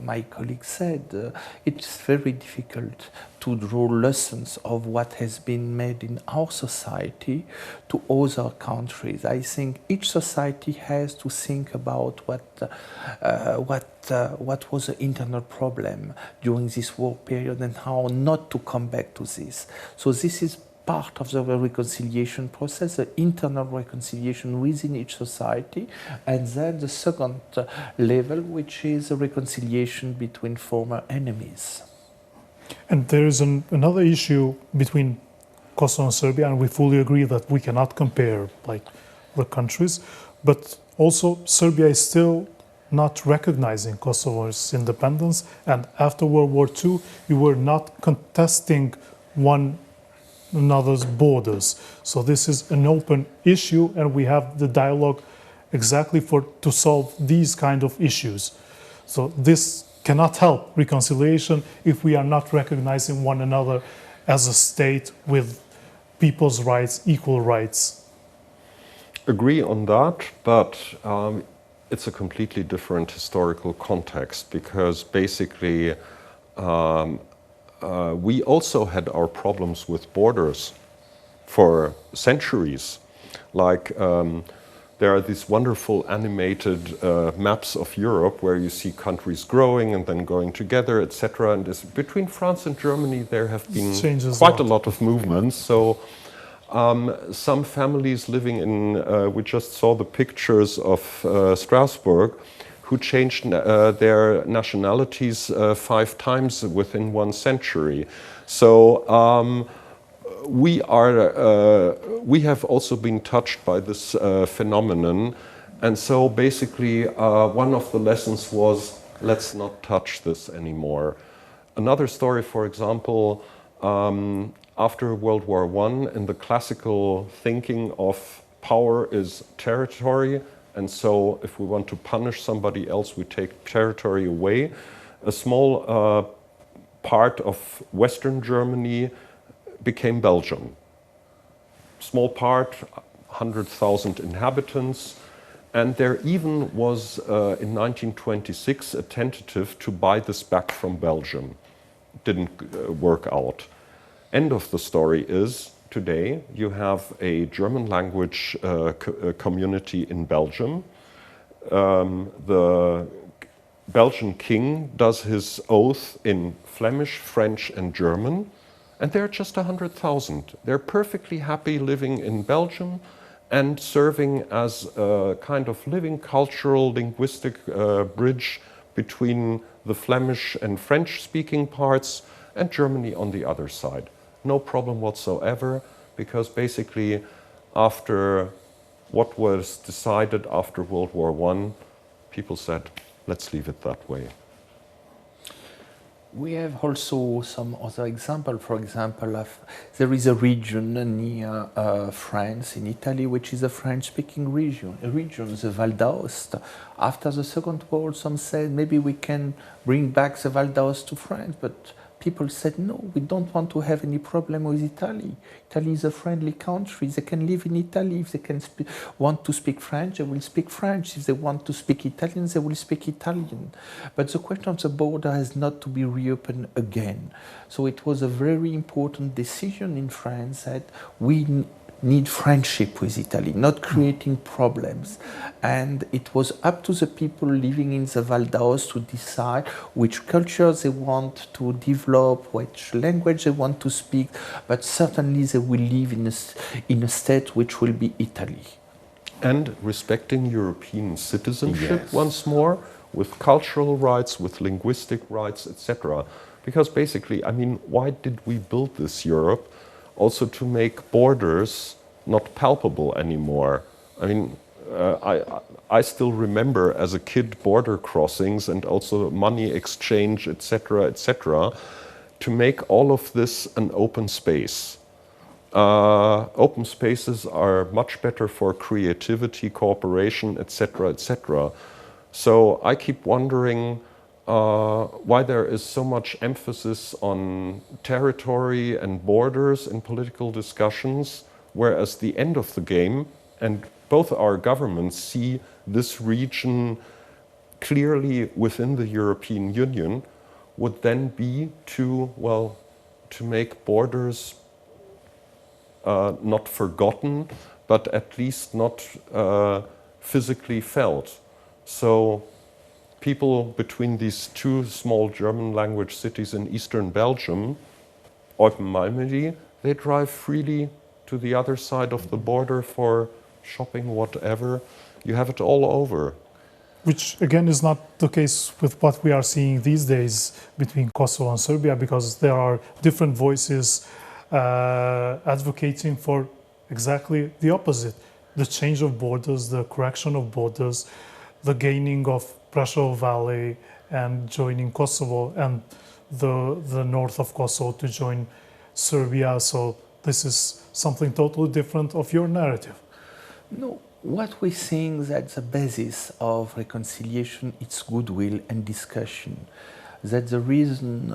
my colleague said, it's very difficult to draw lessons of what has been made in our society to other countries. I think each society has to think about what was the internal problem during this war period and how not to come back to this. So this is part of the reconciliation process, the internal reconciliation within each society, and then the second level, which is a reconciliation between former enemies. And there is another issue between Kosovo and Serbia, and we fully agree that we cannot compare like the countries, but also Serbia is still not recognizing Kosovo's independence, and after World War II, you were not contesting one another's borders. So this is an open issue, and we have the dialogue exactly to solve these kind of issues. So this cannot help reconciliation if we are not recognizing one another as a state with people's rights, equal rights. Agree on that, but it's a completely different historical context, because basically we also had our problems with borders for centuries. Like there are these wonderful animated maps of Europe where you see countries growing and then going together, etc. And between France and Germany there have been quite a lot of movements. So some families living in, we just saw the pictures of Strasbourg, who changed their nationalities 5 times within 1 century. So we have also been touched by this phenomenon, and so basically one of the lessons was, let's not touch this anymore. Another story, for example, after World War I, in the classical thinking of power is territory, and so if we want to punish somebody else, we take territory away. A small part of Western Germany became Belgium. Small part, 100,000 inhabitants, and there even was in 1926 a tentative to buy this back from Belgium. Didn't work out. End of the story is, today you have a German language community in Belgium. The Belgian king does his oath in Flemish, French and German, and they're just 100,000. They're perfectly happy living in Belgium and serving as a kind of living cultural, linguistic bridge between the Flemish and French-speaking parts and Germany on the other side. No problem whatsoever, because basically after what was decided after World War I, people said, let's leave it that way. We have also some other example. For example, there is a region near France, in Italy, which is a French-speaking region, the Val d'Aoste. After the Second World, some said maybe we can bring back the Val d'Aoste to France, but people said, no, we don't want to have any problem with Italy. Italy is a friendly country. They can live in Italy. If they can want to speak French, they will speak French. If they want to speak Italian, they will speak Italian. But the question of the border has not to be reopened again. So it was a very important decision in France that we need friendship with Italy, not creating problems. And it was up to the people living in the Val d'Aoste to decide which culture they want to develop, which language they want to speak, but certainly they will live in a state which will be Italy. And respecting European citizenship Yes. once more, with cultural rights, with linguistic rights, etc. Because basically, I mean, why did we build this Europe? Also to make borders not palpable anymore. I mean, I still remember as a kid border crossings and also money exchange, etc., to make all of this an open space. Open spaces are much better for creativity, cooperation, etc. So I keep wondering why there is so much emphasis on territory and borders in political discussions, whereas the end of the game, and both our governments see this region clearly within the European Union, would then be to make borders not forgotten, but at least not physically felt. So people between these two small German language cities in eastern Belgium, Eupen-Malmedy, they drive freely to the other side of the border for shopping, whatever. You have it all over. Which again is not the case with what we are seeing these days between Kosovo and Serbia, because there are different voices advocating for exactly the opposite. The change of borders, the correction of borders, the gaining of Prešov Valley and joining Kosovo, and the north of Kosovo to join Serbia. So this is something totally different of your narrative. No, what we think that the basis of reconciliation is goodwill and discussion. That's the reason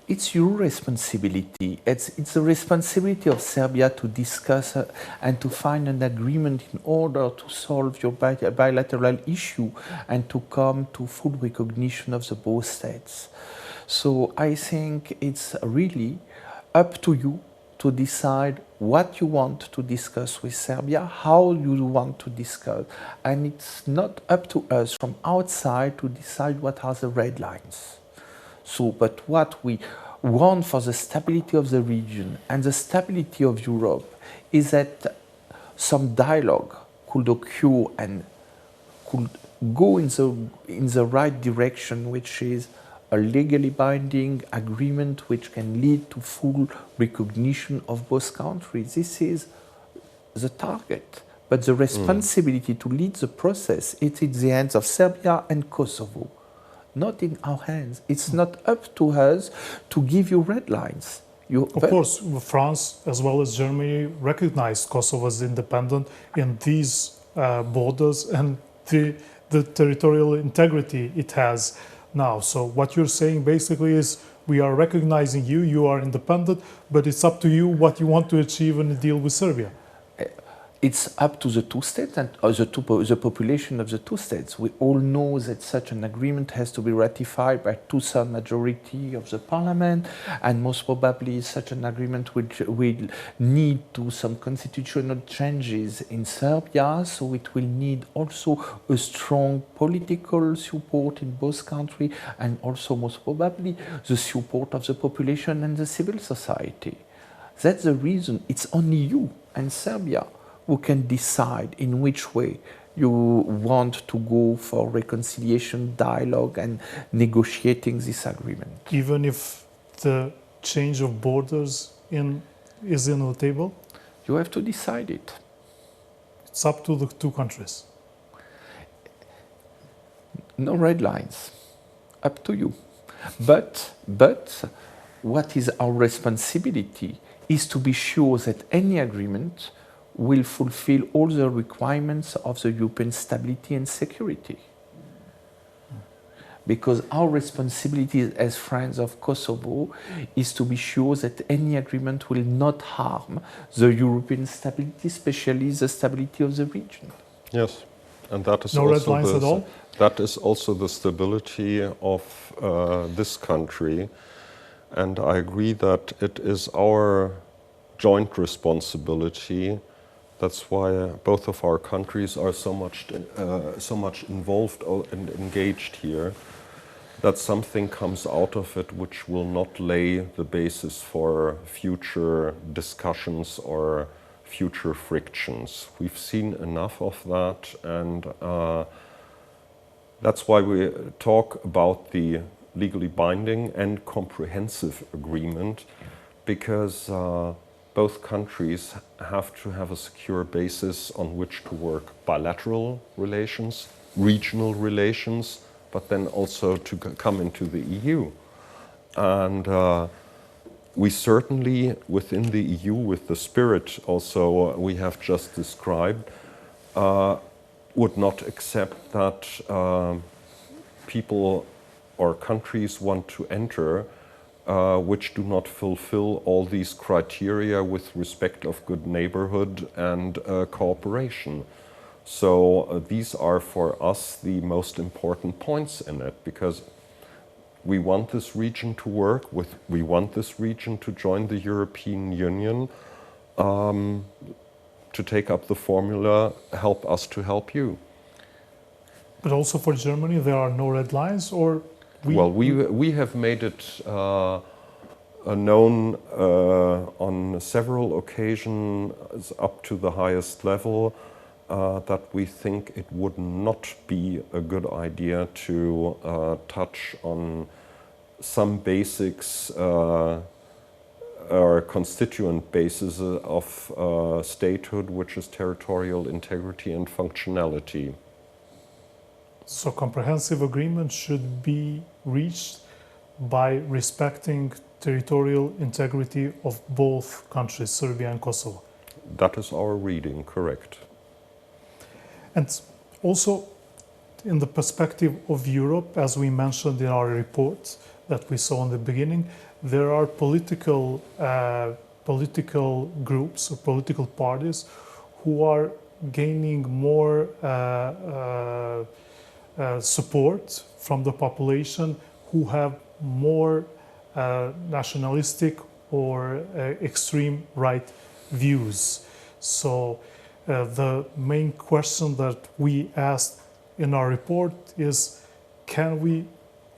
it's your responsibility. It's the responsibility of Serbia to discuss and to find an agreement in order to solve your bilateral issue and to come to full recognition of the both states. So I think it's really up to you to decide what you want to discuss with Serbia, how you want to discuss. And it's not up to us from outside to decide what are the red lines. So, but what we want for the stability of the region and the stability of Europe is that some dialogue could occur and could go in the right direction, which is a legally binding agreement which can lead to full recognition of both countries. This is the target. But the responsibility to lead the process, it's in the hands of Serbia and Kosovo, not in our hands. It's not up to us to give you red lines. Of course, France as well as Germany recognized Kosovo as independent in these borders and the territorial integrity it has now. So what you're saying basically is we are recognizing you, you are independent, but it's up to you what you want to achieve in a deal with Serbia. It's up to the two states and the population of the two states. We all know that such an agreement has to be ratified by two-thirds majority of the parliament, and most probably such an agreement will need to some constitutional changes in Serbia, so it will need also a strong political support in both countries, and also most probably the support of the population and the civil society. That's the reason it's only you and Serbia who can decide in which way you want to go for reconciliation, dialogue, and negotiating this agreement. Even if the change of borders is in the table? You have to decide it. It's up to the two countries. No red lines. Up to you. But what is our responsibility is to be sure that any agreement will fulfill all the requirements of the European stability and security. because our responsibility as friends of Kosovo is to be sure that any agreement will not harm the European stability, especially the stability of the region. Yes, and that is no red lines at all? That is also the stability of this country, and I agree that it is our joint responsibility. That's why both of our countries are so much involved and engaged here, that something comes out of it which will not lay the basis for future discussions or future frictions. We've seen enough of that, and that's why we talk about the legally binding and comprehensive agreement, because both countries have to have a secure basis on which to work bilateral relations, regional relations, but then also to come into the EU. And we certainly, within the EU, with the spirit also we have just described, would not accept that people or countries want to enter which do not fulfill all these criteria with respect of good neighborhood and cooperation. So these are for us the most important points in it, because we want this region to work, we want this region to join the European Union, to take up the formula, help us to help you. But also for Germany, there are no red lines, or we have made it known on several occasions up to the highest level that we think it would not be a good idea to touch on some basics or constituent bases of statehood, which is territorial integrity and functionality. So comprehensive agreement should be reached by respecting territorial integrity of both countries, Serbia and Kosovo. That is our reading, correct. And also, in the perspective of Europe, as we mentioned in our report that we saw in the beginning, there are political groups or political parties who are gaining more support from the population, who have more nationalistic or extreme right views. So the main question that we asked in our report is, can we,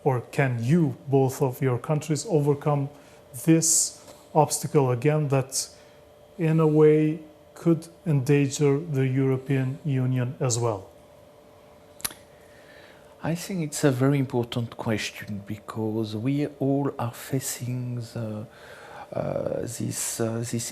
or can you, both of your countries, overcome this obstacle again that in a way could endanger the European Union as well? I think it's a very important question, because we all are facing this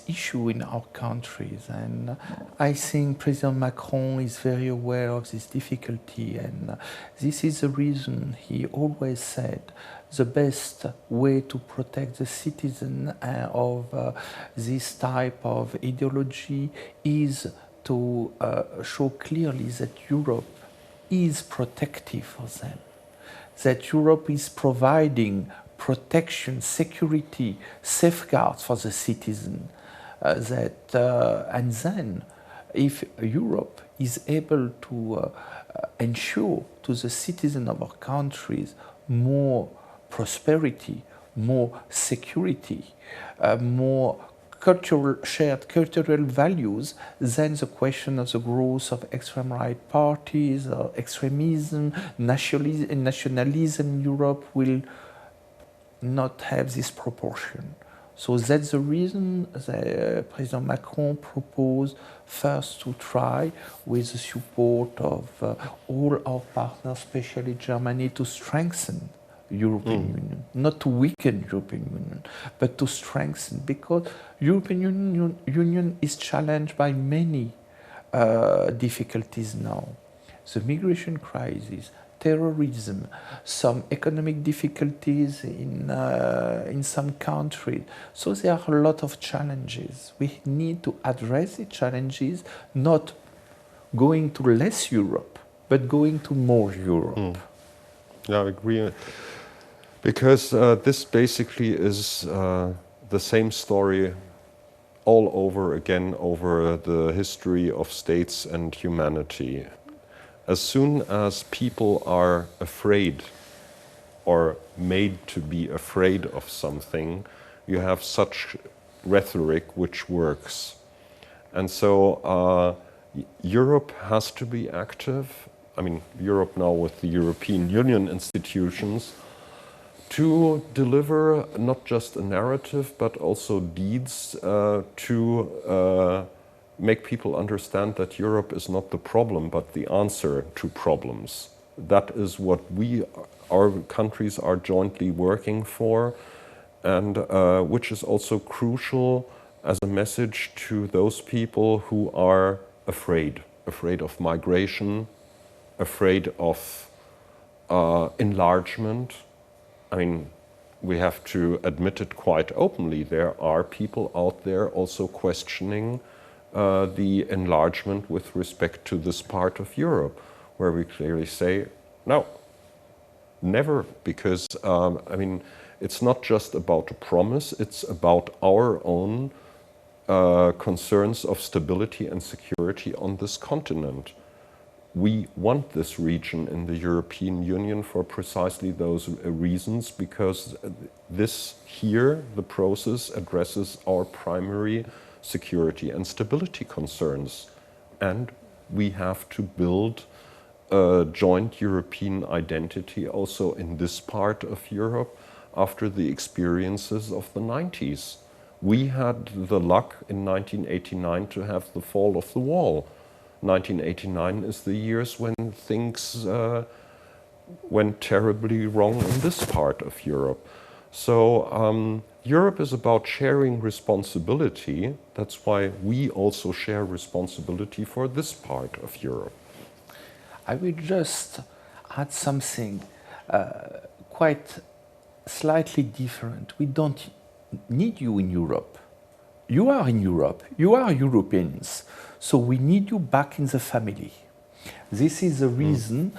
issue in our countries, and I think President Macron is very aware of this difficulty, and this is the reason he always said the best way to protect the citizen of this type of ideology is to show clearly that Europe is protective for them, that Europe is providing protection, security, safeguards for the citizen, and then if Europe is able to ensure to the citizen of our countries more prosperity, more security, more shared cultural values, then the question of the growth of extreme right parties, extremism, nationalism in Europe will not have this proportion. So that's the reason that President Macron proposed first to try, with the support of all our partners, especially Germany, to strengthen European Union, not to weaken European Union, but to strengthen, because European Union is challenged by many difficulties now. The migration crisis, terrorism, some economic difficulties in some countries. So there are a lot of challenges. We need to address the challenges, not going to less Europe, but going to more Europe. Yeah, I agree. Because this basically is the same story all over again over the history of states and humanity. As soon as people are afraid or made to be afraid of something, you have such rhetoric which works. And so Europe has to be active. I mean, Europe now with the European Union institutions, to deliver not just a narrative, but also deeds to make people understand that Europe is not the problem, but the answer to problems. That is what our countries are jointly working for, and which is also crucial as a message to those people who are afraid of migration, afraid of enlargement. I mean, we have to admit it quite openly. There are people out there also questioning the enlargement with respect to this part of Europe, where we clearly say, no, never, because, I mean, it's not just about a promise, it's about our own concerns of stability and security on this continent. We want this region in the European Union for precisely those reasons, because this here, the process addresses our primary security and stability concerns. And we have to build a joint European identity also in this part of Europe after the experiences of the 90s. We had the luck in 1989 to have the fall of the wall. 1989 is the years when things went terribly wrong in this part of Europe. So Europe is about sharing responsibility. That's why we also share responsibility for this part of Europe. I will just add something quite slightly different. We don't need you in Europe. You are in Europe. You are Europeans. So we need you back in the family. This is the reason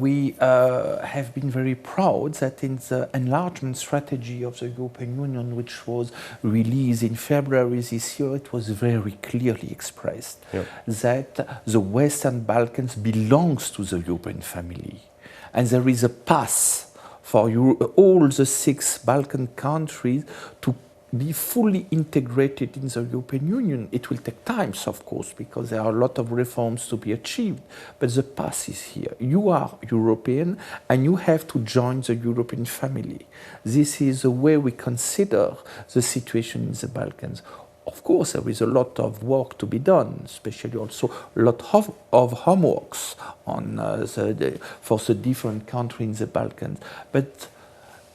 we have been very proud that in the enlargement strategy of the European Union, which was released in February this year, it was very clearly expressed that the Western Balkans belongs to the European family. And there is a path for all the 6 Balkan countries to be fully integrated in the European Union. It will take time, of course, because there are a lot of reforms to be achieved, but the path is here. You are European and you have to join the European family. This is the way we consider the situation in the Balkans. Of course, there is a lot of work to be done, especially also a lot of homeworks on for the different countries in the Balkans, but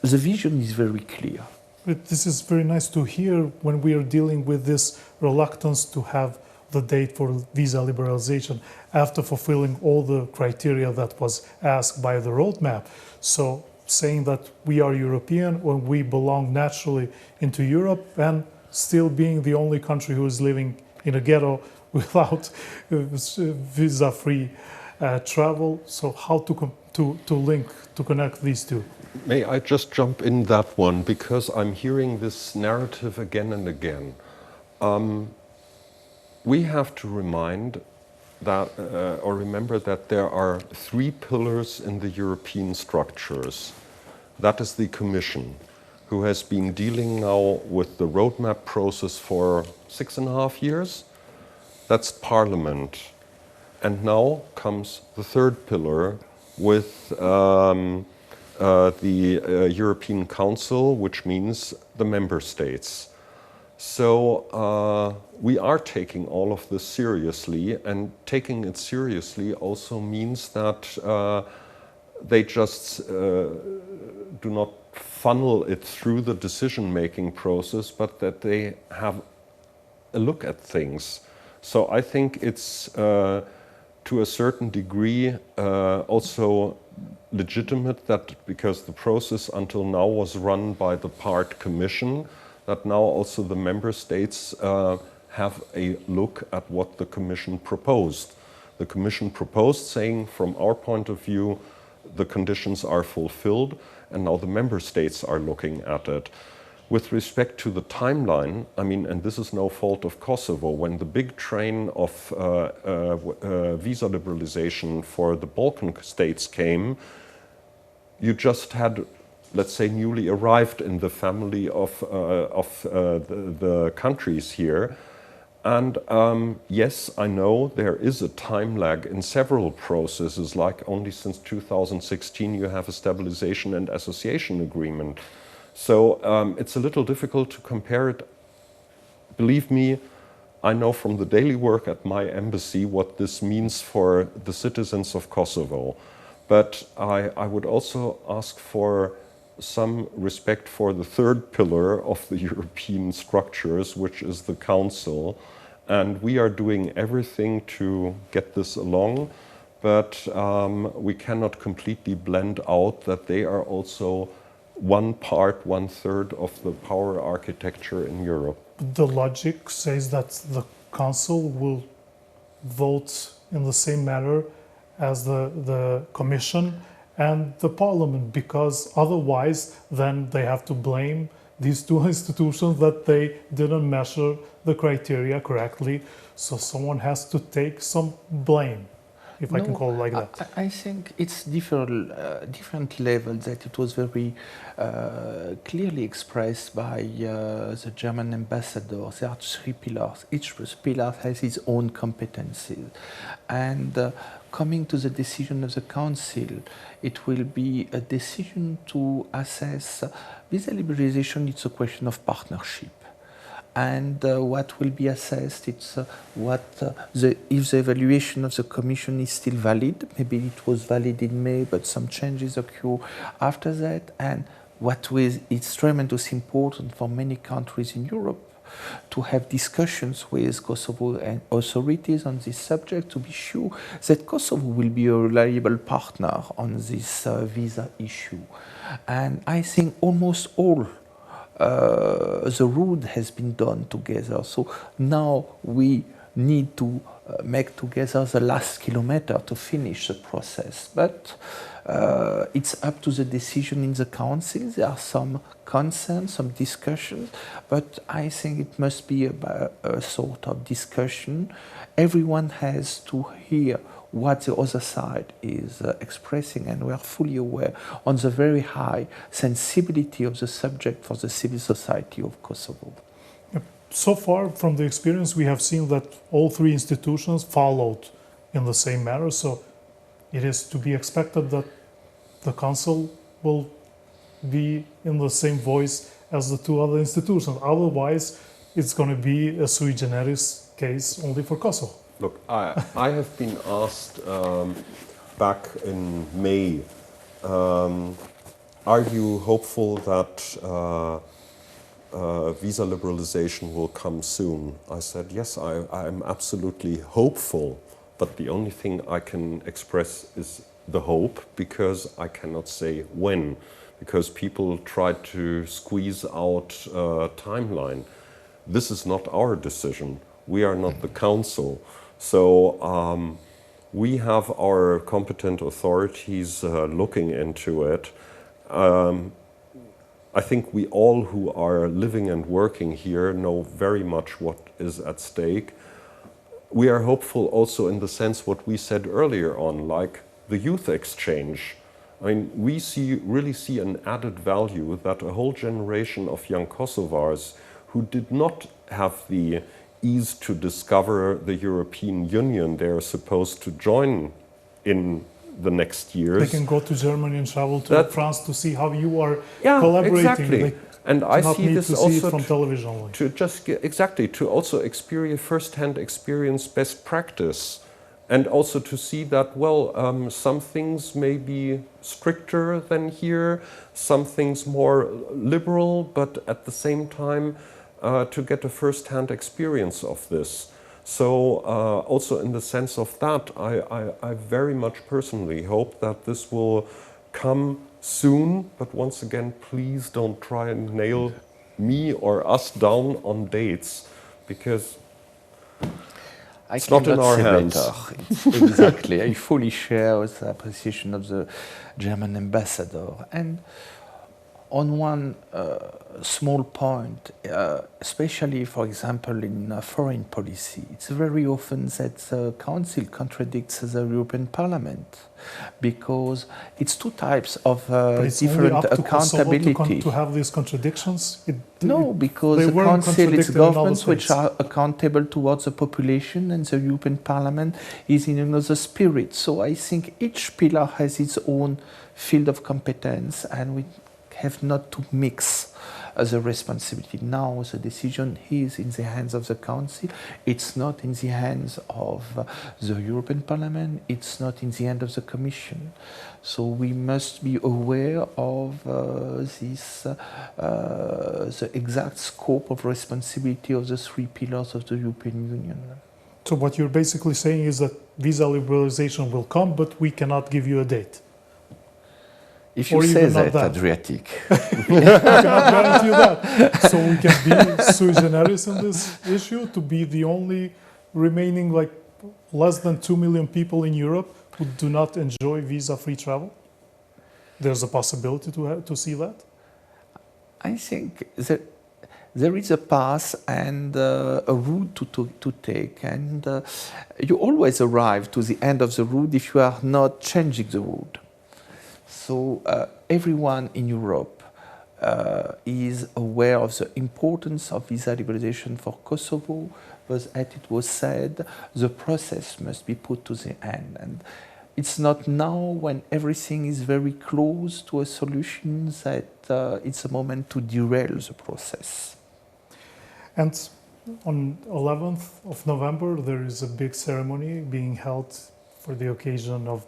the vision is very clear. But this is very nice to hear when we are dealing with this reluctance to have the date for visa liberalization after fulfilling all the criteria that was asked by the roadmap. So saying that we are European when we belong naturally into Europe and still being the only country who is living in a ghetto without visa-free travel. So how to connect these two? May I just jump in that one, because I'm hearing this narrative again and again. We have to remind that, or remember that there are 3 pillars in the European structures. That is the Commission, who has been dealing now with the roadmap process for 6.5 years. That's Parliament. And now comes the 3rd pillar with the European Council, which means the member states. So we are taking all of this seriously, and taking it seriously also means that they just do not funnel it through the decision-making process, but that they have a look at things. So I think it's to a certain degree also legitimate that, because the process until now was run by the Pare Commission, that now also the member states have a look at what the Commission proposed. The Commission proposed saying, from our point of view, the conditions are fulfilled, and now the member states are looking at it. With respect to the timeline, I mean, and this is no fault of Kosovo, when the big train of visa liberalization for the Balkan states came, you just had, let's say, newly arrived in the family of the countries here. And yes, I know there is a time lag in several processes, like only since 2016 you have a stabilization and association agreement. So it's a little difficult to compare it. Believe me, I know from the daily work at my embassy what this means for the citizens of Kosovo. But I would also ask for some respect for the third pillar of the European structures, which is the Council. And we are doing everything to get this along, but we cannot completely blend out that they are also one part, one third of the power architecture in Europe. The logic says that the Council will vote in the same manner as the Commission and the Parliament, because otherwise then they have to blame these two institutions that they didn't measure the criteria correctly. So someone has to take some blame, if I can call it like that. I think it's different levels, that it was very clearly expressed by the German ambassador. There are three pillars. Each pillar has its own competencies. And coming to the decision of the Council, it will be a decision to assess visa liberalization. It's a question of partnership. And what will be assessed, it's if the evaluation of the Commission is still valid. Maybe it was valid in May, but some changes occur after that. And it's tremendous important for many countries in Europe to have discussions with Kosovo and authorities on this subject, to be sure that Kosovo will be a reliable partner on this visa issue. And I think almost all the road has been done together. So now we need to make together the last kilometer to finish the process. But it's up to the decision in the Council. There are some concerns, some discussions, but I think it must be a sort of discussion. Everyone has to hear what the other side is expressing, and we are fully aware on the very high sensibility of the subject for the civil society of Kosovo. So far, from the experience, we have seen that all three institutions followed in the same manner, so it is to be expected that the Council will be in the same voice as the two other institutions. Otherwise, it's going to be a sui generis case only for Kosovo. Look, I have been asked back in May, are you hopeful that visa liberalization will come soon? I said, yes, I'm absolutely hopeful, but the only thing I can express is the hope, because I cannot say when, because people try to squeeze out a timeline. This is not our decision. We are not the Council. So we have our competent authorities looking into it. I think we all who are living and working here know very much what is at stake. We are hopeful also in the sense what we said earlier on, like the youth exchange. I mean, we really see an added value that a whole generation of young Kosovars who did not have the ease to discover the European Union they are supposed to join in the next years. They can go to Germany and travel to France to see how you are collaborating. Exactly. And I see this also from television only. To just to also experience first-hand experience best practice, and also to see that some things may be stricter than here, some things more liberal, but at the same time to get a first-hand experience of this. So also in the sense of that, I very much personally hope that this will come soon, but once again, please don't try and nail me or us down on dates, because It's not in our hands. Exactly. I fully share the appreciation of the German ambassador. And on one small point, especially, for example, in foreign policy, it's very often that the Council contradicts the European Parliament because it's two types of different accountability. To have these contradictions? No, because the Council is governments which are accountable towards the population, and the European Parliament is in another spirit. So I think each pillar has its own field of competence, and we have not to mix the responsibility. Now the decision is in the hands of the Council, it's not in the hands of the European Parliament, it's not in the hands of the Commission. So we must be aware of the exact scope of responsibility of the three pillars of the European Union. So what you're basically saying is that visa liberalization will come, but we cannot give you a date. If you say that, Adriatic. I cannot guarantee you that. So we can be sui generis in this issue, to be the only remaining like less than 2 million people in Europe who do not enjoy visa-free travel? There's a possibility to see that? I think that there is a path and a route to take, and you always arrive to the end of the route if you are not changing the route. So everyone in Europe is aware of the importance of visa liberalization for Kosovo, but as it was said, the process must be put to the end. And it's not now, when everything is very close to a solution, that it's a moment to derail the process. And on 11th of November, there is a big ceremony being held for the occasion of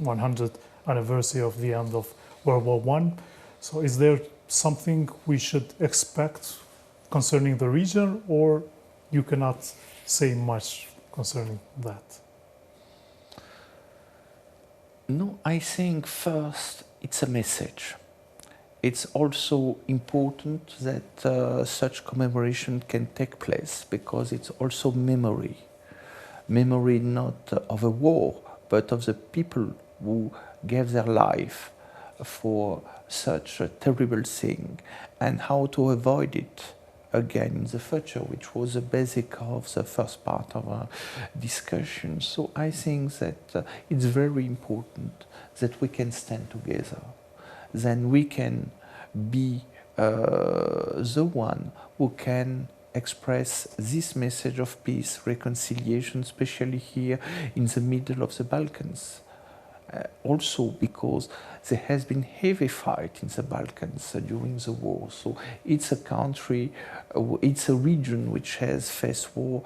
100th anniversary of the end of World War I. So is there something we should expect concerning the region, or you cannot say much concerning that? No, I think first it's a message. It's also important that such commemoration can take place, because it's also memory. Memory not of a war, but of the people who gave their life for such a terrible thing, and how to avoid it again in the future, which was the basic of the first part of our discussion. So I think that it's very important that we can stand together. Then we can be the one who can express this message of peace, reconciliation, especially here in the middle of the Balkans. Also because there has been heavy fight in the Balkans during the war. So it's a country, it's a region which has faced war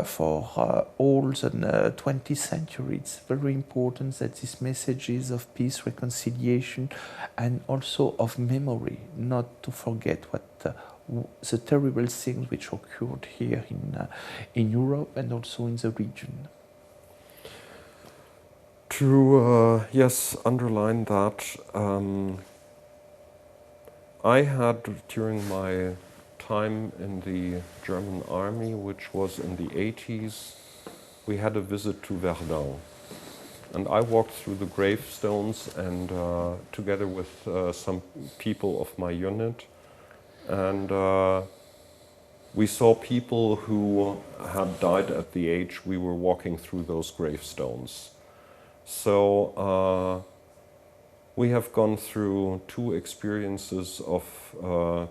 for all the 20th century. It's very important that this message is of peace, reconciliation, and also of memory, not to forget what the terrible things which occurred here in Europe and also in the region. To, yes, underline that, I had, during my time in the German army, which was in the 80s, we had a visit to Verdun. And I walked through the gravestones and together with some people of my unit, and we saw people who had died at the age we were walking through those gravestones. So we have gone through two experiences of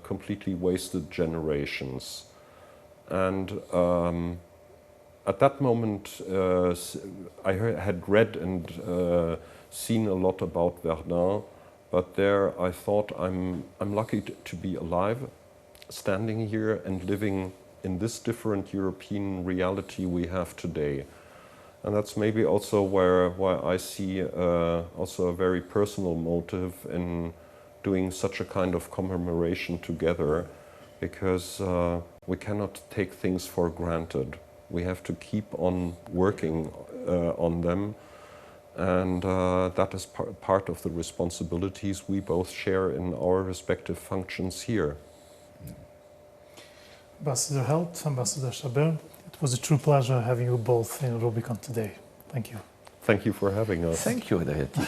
completely wasted generations. And at that moment, I had read and seen a lot about Verdun, but there I thought I'm lucky to be alive, standing here and living in this different European reality we have today. And that's maybe also why I see also a very personal motive in doing such a kind of commemoration together, because we cannot take things for granted. We have to keep on working on them, and that is part of the responsibilities we both share in our respective functions here. Ambassador Held, Ambassador Chabert, it It was a true pleasure having you both in Rubikon today. Thank you. Thank you for having us. Thank you, Adriatic.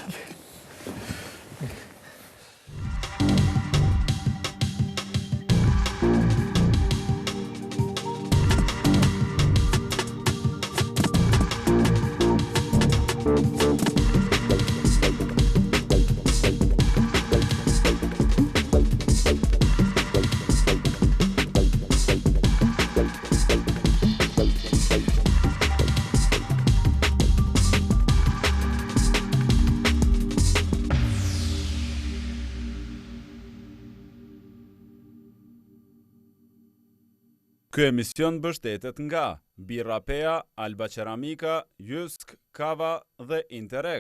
Ky emision mbështetet nga Birapea, Alba Ceramika, Jysk, Kava dhe Interreg.